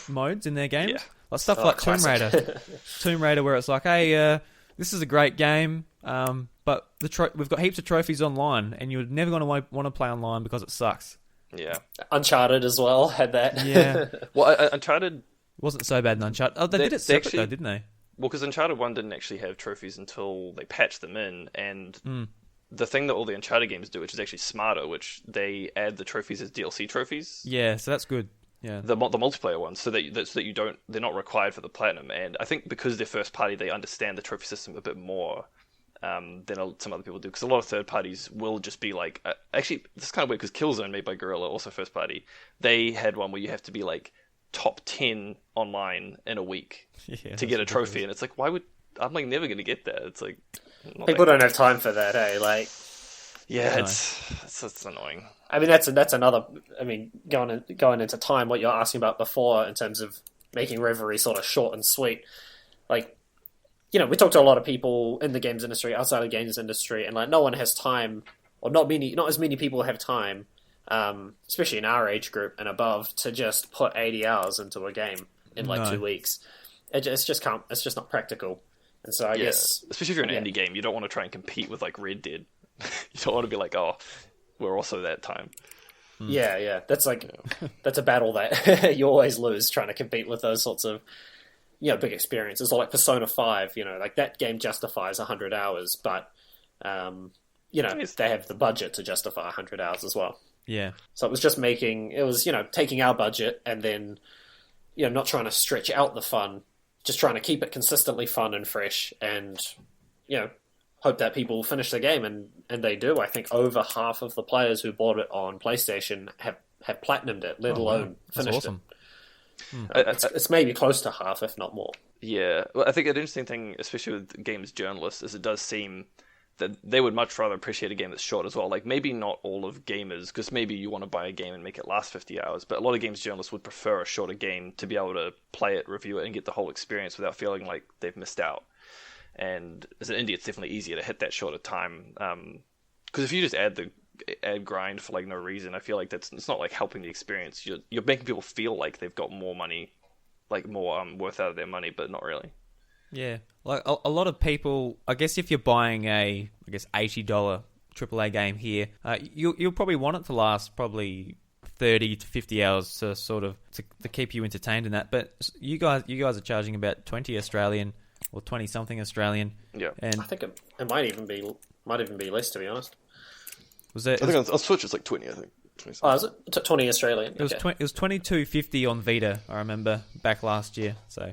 modes in their games, stuff like classic. Tomb Raider, where it's like, hey, this is a great game, but we've got heaps of trophies online, and you're never going to want to play online because it sucks. Yeah. Uncharted as well had that. Yeah. Well, Uncharted... Wasn't so bad in Uncharted. Oh, they did it separate though, didn't they? Well, because Uncharted 1 didn't actually have trophies until they patched them in, and the thing that all the Uncharted games do, which is actually smarter, which they add the trophies as DLC trophies. Yeah, so that's good. Yeah. The multiplayer ones, so that you don't, they're not required for the platinum. And I think because they're first party, they understand the trophy system a bit more than some other people do. Because a lot of third parties will just be like, actually, this is kind of weird because Killzone, made by Guerrilla, also first party, they had one where you have to be like top 10 online in a week to get a trophy, and it's like, I'm like never going to get that. It's like people don't have time for that, eh? Like, yeah, it's annoying. I mean, that's another. I mean, going into time, what you're asking about before in terms of making Reverie sort of short and sweet, like, you know, we talk to a lot of people in the games industry, outside of the games industry, and like no one has time, or not as many people have time. Especially in our age group and above, to just put 80 hours into a game in like 2 weeks. It's just not practical. And so I guess... Especially if you're an indie game, you don't want to try and compete with like Red Dead. You don't want to be like, oh, we're also that time. Yeah. That's like, that's a battle that you always lose, trying to compete with those sorts of, you know, big experiences. Or like Persona 5, you know, like that game justifies 100 hours, but, you know, they have the budget to justify 100 hours as well. Yeah. So it was, you know, taking our budget and then, you know, not trying to stretch out the fun, just trying to keep it consistently fun and fresh and, you know, hope that people finish the game. And they do. I think over half of the players who bought it on PlayStation have platinumed it, let alone finished awesome. it. It's maybe close to half, if not more. Yeah. Well, I think an interesting thing, especially with games journalists, is it does seem that they would much rather appreciate a game that's short as well. Like, maybe not all of gamers, because maybe you want to buy a game and make it last 50 hours, but a lot of games journalists would prefer a shorter game to be able to play it, review it, and get the whole experience without feeling like they've missed out. And as an indie, it's definitely easier to hit that shorter time. Because if you just add grind for like no reason, I feel like it's not like helping the experience. You're making people feel like they've got more money, like more worth out of their money, but not really. Yeah, like a lot of people, I guess if you're buying a, $80 AAA game here, you'll probably want it to last probably 30 to 50 hours to sort of to keep you entertained in that. But you guys are charging about 20 Australian or 20 something Australian. Yeah, and I think it might even be less, to be honest. I think on Switch it's like 20. I think. 20 is it 20 Australian? It was it was $22.50 on Vita. I remember back last year. So.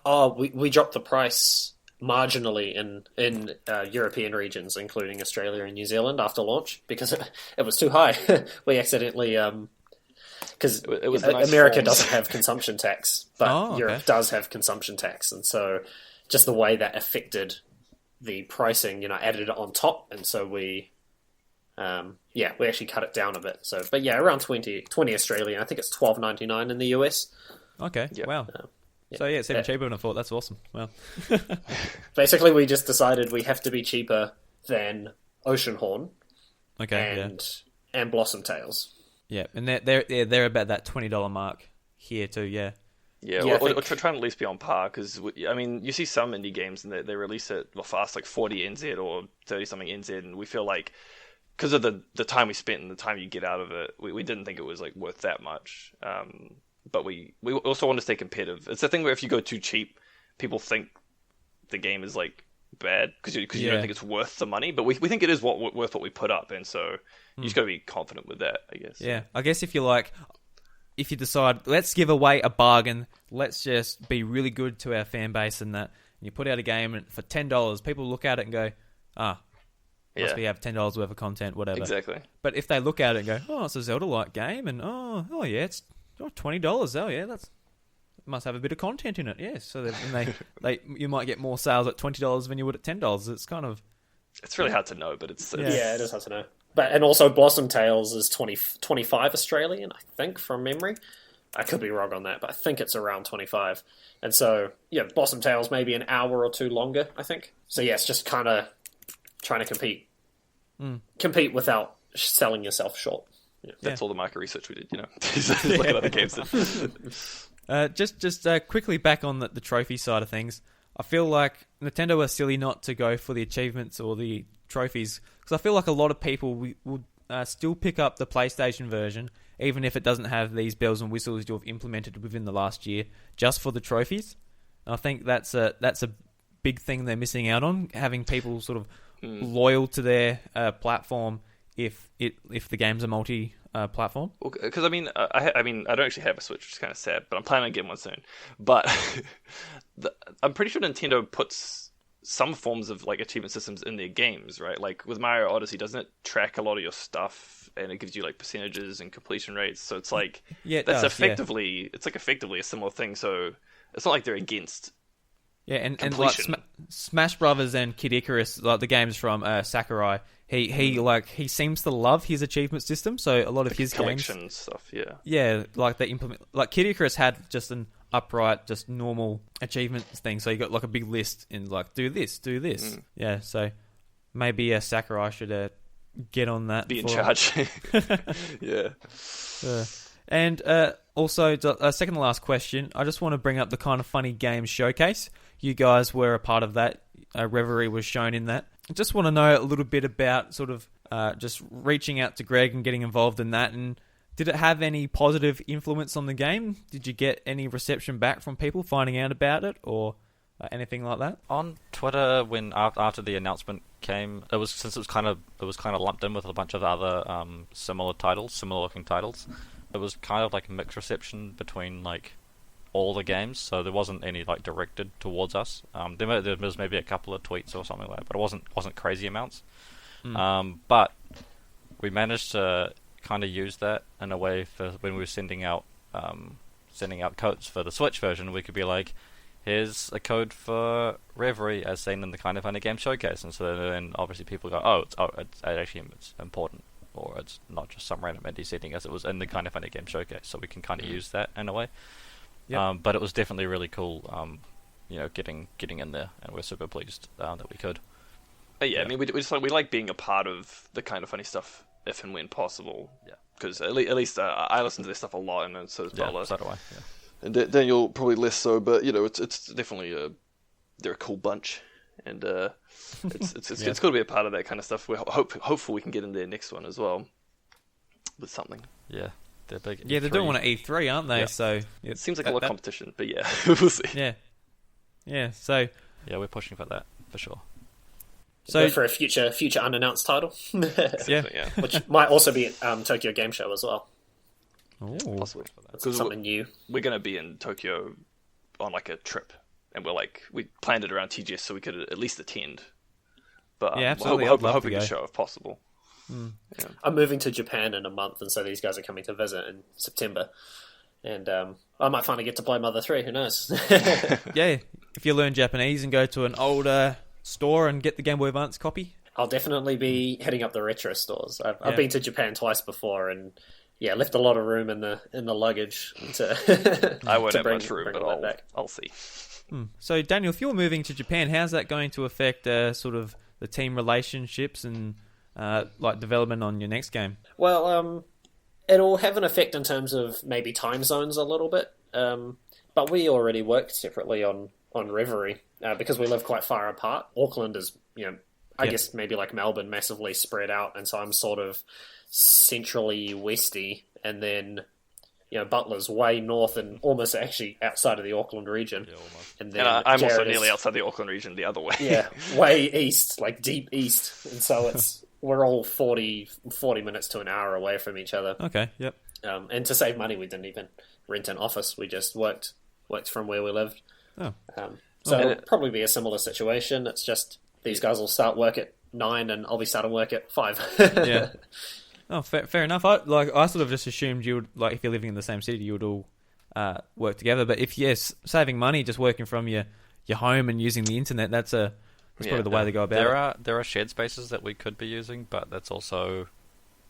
Oh, we dropped the price marginally in European regions, including Australia and New Zealand, after launch because it was too high. We accidentally because America doesn't have consumption tax, but Europe does have consumption tax, and so just the way that affected the pricing, you know, added it on top, and so we actually cut it down a bit. So, but yeah, around 20 Australian. I think it's $12.99 in the US. Okay, yeah. Wow. So yeah, it's even cheaper than I thought. That's awesome. Well, basically, we just decided we have to be cheaper than Oceanhorn, and Blossom Tales. Yeah, and they're about that $20 mark here too. Yeah. Yeah, or try and at least be on par, because I mean, you see some indie games and they release it fast, like 40 NZ or 30 something NZ, and we feel like because of the time we spent and the time you get out of it, we didn't think it was like worth that much. But we also want to stay competitive. It's the thing where if you go too cheap, people think the game is like bad because you don't think it's worth the money. But we think it is worth what we put up, and so you just got to be confident with that, I guess. Yeah, I guess if you decide let's give away a bargain, let's just be really good to our fan base, and you put out a game for $10, people look at it and go, must be have $10 worth of content, whatever. Exactly. But if they look at it and go, oh, it's a Zelda-like game, and oh yeah, it's $20. Oh yeah, it must have a bit of content in it. Yes, so then you might get more sales at $20 than you would at $10. It's kind of really hard to know, but it's it is hard to know. And also Blossom Tales is 25 Australian, I think, from memory. I could be wrong on that, but I think it's around 25. And so Blossom Tales maybe an hour or two longer, I think. So yeah, it's just kind of trying to compete without selling yourself short. Yeah. That's all the market research we did, look at other games. Just quickly back on the trophy side of things. I feel like Nintendo are silly not to go for the achievements or the trophies, because I feel like a lot of people would still pick up the PlayStation version, even if it doesn't have these bells and whistles you've implemented within the last year, just for the trophies. I think that's a big thing they're missing out on, having people sort of loyal to their platform if the games are multi platform. Because I don't actually have a Switch, which is kind of sad, but I'm planning on getting one soon. But I'm pretty sure Nintendo puts some forms of like achievement systems in their games, right? Like with Mario Odyssey, doesn't it track a lot of your stuff and it gives you like percentages and completion rates? So it's like it's like effectively a similar thing. So it's not like they're against. Yeah, and like Smash Brothers and Kid Icarus, like the games from Sakurai, he seems to love his achievement system. So a lot of his collection games stuff, like they implement, like Kid Icarus had just an upright, just normal achievement thing. So you got like a big list and like do this. Yeah, so maybe Sakurai should get on that. Be in charge. Yeah. And also, second to last question, I just want to bring up the Kind of Funny Games showcase. You guys were a part of that. Reverie was shown in that. I just want to know a little bit about sort of just reaching out to Greg and getting involved in that. And did it have any positive influence on the game? Did you get any reception back from people finding out about it or anything like that? On Twitter, when after the announcement came, it was kind of lumped in with a bunch of other similar looking titles. It was kind of like a mixed reception between like all the games, so there wasn't any like directed towards us. There was maybe a couple of tweets or something like that, but it wasn't crazy amounts. But we managed to kind of use that in a way for when we were sending out codes for the Switch version. We could be like, here's a code for Reverie as seen in the Kind of Funny Game showcase, and so then obviously people go, it's important. Or it's not just some random indie setting, as it was in the Kind of Funny Game showcase, so we can kind of use that in a way. Yep. But it was definitely really cool, getting in there, and we're super pleased that we could. I mean, we like being a part of the Kind of Funny stuff if and when possible. Yeah, because at least I listen to this stuff a lot, and so does Butler. Yeah, so do I. Yeah. And Daniel probably less so, but it's definitely they're a cool bunch, and it's got to be a part of that kind of stuff. We hopefully we can get in there next one as well with something. Yeah, they're big. Yeah, they're doing one at E3, aren't they? Yeah. So it seems like a lot of competition, but yeah, we'll see. Yeah. So we're pushing for that for sure. So for a future unannounced title, yeah, which might also be Tokyo Game Show as well. Oh, possibly. That's something new. We're going to be in Tokyo on like a trip, and we planned it around TGS so we could at least attend. But absolutely. hoping to show if possible. Yeah. I'm moving to Japan in a month, and so these guys are coming to visit in September. And I might finally get to play Mother 3, who knows? Yeah, if you learn Japanese and go to an older store and get the Game Boy Advance copy. I'll definitely be hitting up the retro stores. I've been to Japan twice before, and left a lot of room in the luggage to I won't have bring, much room, bring but I'll see. So, Daniel, if you're moving to Japan, how's that going to affect sort of the team relationships and like development on your next game? Well, it'll have an effect in terms of maybe time zones a little bit, but we already worked separately on Reverie because we live quite far apart. Auckland is, I guess maybe like Melbourne, massively spread out, and so I'm sort of centrally westy, and then Butler's way north and almost actually outside of the Auckland region. Yeah, almost. And then I'm also nearly outside the Auckland region the other way. Yeah, way east, like deep east, and so we're all 40 minutes to an hour away from each other. Okay, yep. And to save money, we didn't even rent an office. We just worked from where we lived. Oh. So it'll probably be a similar situation. It's just these guys will start work at 9 and I'll be starting work at 5. Yeah. Oh, fair enough. I sort of just assumed you would, like, if you're living in the same city, you would all work together. But if saving money, just working from your home and using the internet, that's probably the way to go about it. There are shared spaces that we could be using, but that's also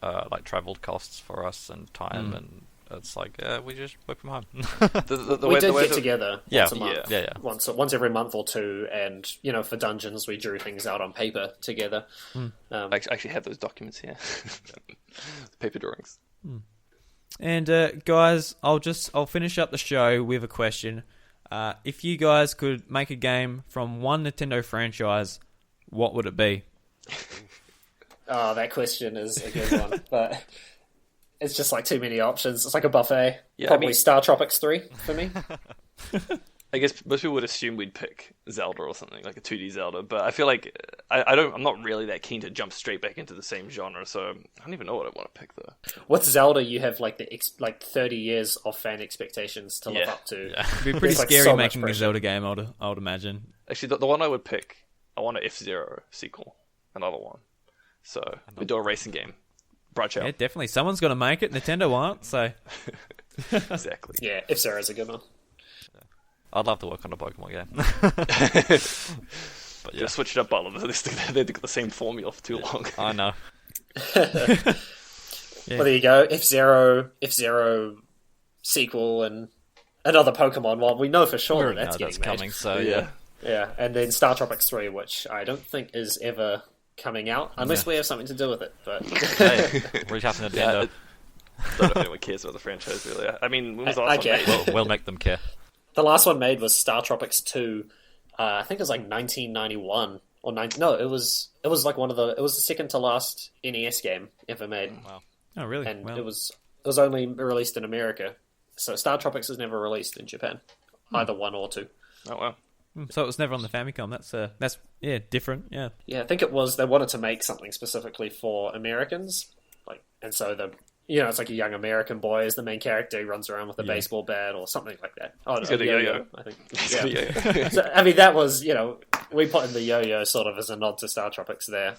like travelled costs for us and time, and it's like we just work from home. We did get together once a month, yeah. Once every month or two, and for dungeons we drew things out on paper together. I actually have those documents here, paper drawings. And guys, I'll finish up the show with a question. If you guys could make a game from one Nintendo franchise, what would it be? Oh, that question is a good one, but it's just like too many options. It's like a buffet. Yeah, Probably Star Tropics 3 for me. I guess most people would assume we'd pick Zelda or something, like a 2D Zelda, but I feel like I'm not really that keen to jump straight back into the same genre, so I don't even know what I want to pick though. With Zelda, you have like 30 years of fan expectations to live up to. Yeah. It'd be pretty There's, scary so making much a Zelda game, I would imagine. Actually, the one I would pick, I want an F-Zero sequel, another one. So we do a racing game. Branch out. Yeah, definitely. Someone's got to make it. Nintendo won't, so... Exactly. Yeah, F-Zero's a good one. I'd love to work on a Pokemon game. But yeah, Just switch it up, Butler. They've got the same formula for too long. I know. Yeah. Well, there you go. F-Zero sequel and another Pokemon one. We know for sure that's getting made. coming, so Yeah, and then Star Tropics 3, which I don't think is ever coming out, unless we have something to do with it. But Hey, reach out to Nintendo. I don't know if anyone cares about the franchise, really. I mean, when was the last one made? We'll make them care. the last one made was Star Tropics 2. I think it was like 1991 or 90. No, it was like one of the. It was the second to last NES game ever made. Wow. Oh, really? And Well, it was only released in America. So Star Tropics was never released in Japan, either 1 or 2. Oh, wow. so it was never on the Famicom. That's different. Yeah. Yeah, I think it was. They wanted to make something specifically for Americans, and so it's like a young American boy is the main character. He runs around with a baseball bat or something like that. Oh, He's got a yo-yo. I think. He's got a yo-yo. So, I mean, that was we put in the yo-yo sort of as a nod to Star Tropics there.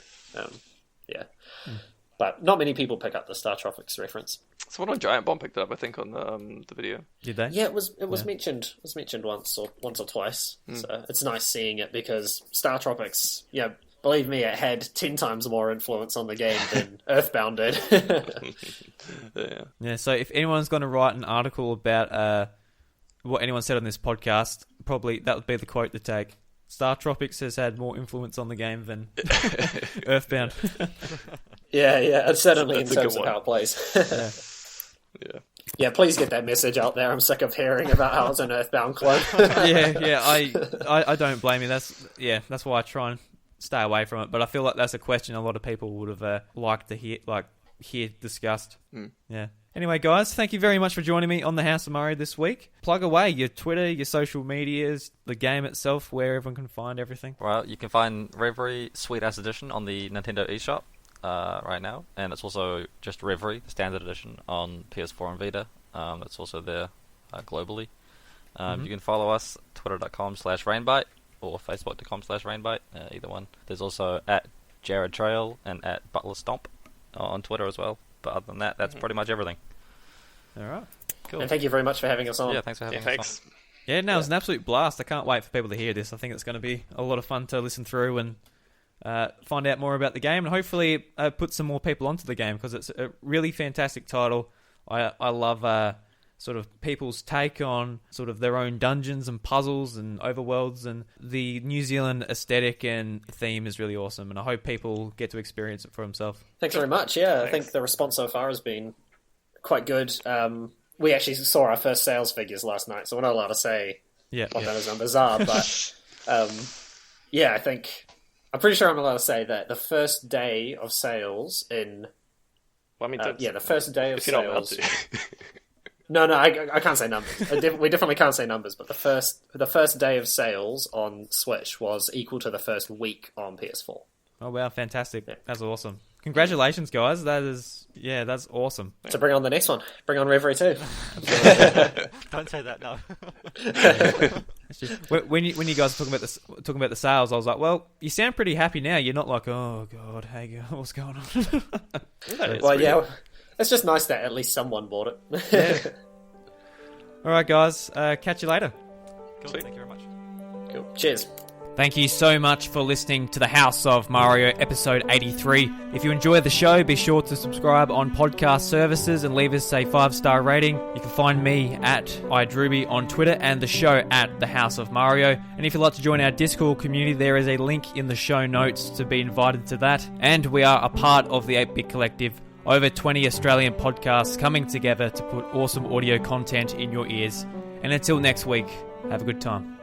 But not many people pick up the Star Tropics reference. Someone on Giant Bomb picked it up, I think, on the video. Did they? Yeah, it was mentioned. It was mentioned once or twice. So it's nice seeing it because Star Tropics, believe me, it had 10 times more influence on the game than Earthbound did. Yeah. Yeah, so if anyone's going to write an article about what anyone said on this podcast, probably that would be the quote to take. Star Tropics has had more influence on the game than Earthbound. Yeah, and certainly That's in a terms good of one. how it plays. Yeah. Yeah, please get that message out there. I'm sick of hearing about how it's an Earthbound clone. I don't blame you. That's why I try and stay away from it. But I feel like that's a question a lot of people would have liked to hear discussed. Yeah. Anyway, guys, thank you very much for joining me on the House of Mario this week. Plug away your Twitter, your social medias, the game itself, where everyone can find everything. Well, you can find Reverie Sweet Ass Edition on the Nintendo eShop right now, and it's also just Reverie, the standard edition, on PS4 and Vita. It's also there globally. You can follow us twitter.com/Rainbite or facebook.com/Rainbite, either one. There's also at Jared Trail and at Butler Stomp on Twitter as well. But other than that, that's pretty much everything. All right. And thank you very much for having us on. Yeah, thanks for having us Thanks. on. Yeah, no, it was an absolute blast. I can't wait for people to hear this. I think it's going to be a lot of fun to listen through and find out more about the game, and hopefully put some more people onto the game, because it's a really fantastic title. I love sort of people's take on sort of their own dungeons and puzzles and overworlds, and the New Zealand aesthetic and theme is really awesome, and I hope people get to experience it for themselves. Thanks very much. Yeah, I think the response so far has been quite good. We actually saw our first sales figures last night, so we're not allowed to say what those numbers are, but I think I'm pretty sure I'm allowed to say that the first day of sales in the first day of if you're not sales. allowed to. No, I can't say numbers. We definitely can't say numbers, but the first day of sales on Switch was equal to the first week on PS4. Oh wow, fantastic. Yeah. That's awesome. Congratulations, guys. That's awesome. So bring on the next one. Bring on Reverie too. Don't say that, no. When you guys are talking about the sales, I was like, well, you sound pretty happy now. You're not like, oh god, hey, what's going on? It's just nice that at least someone bought it. Yeah. All right, guys. Catch you later. Cool. Thank you very much. Cool. Cheers. Thank you so much for listening to the House of Mario episode 83. If you enjoyed the show, be sure to subscribe on podcast services and leave us a 5-star rating. You can find me at iDruby on Twitter and the show at the House of Mario. And if you'd like to join our Discord community, there is a link in the show notes to be invited to that. And we are a part of the 8-Bit Collective. Over 20 Australian podcasts coming together to put awesome audio content in your ears. And until next week, have a good time.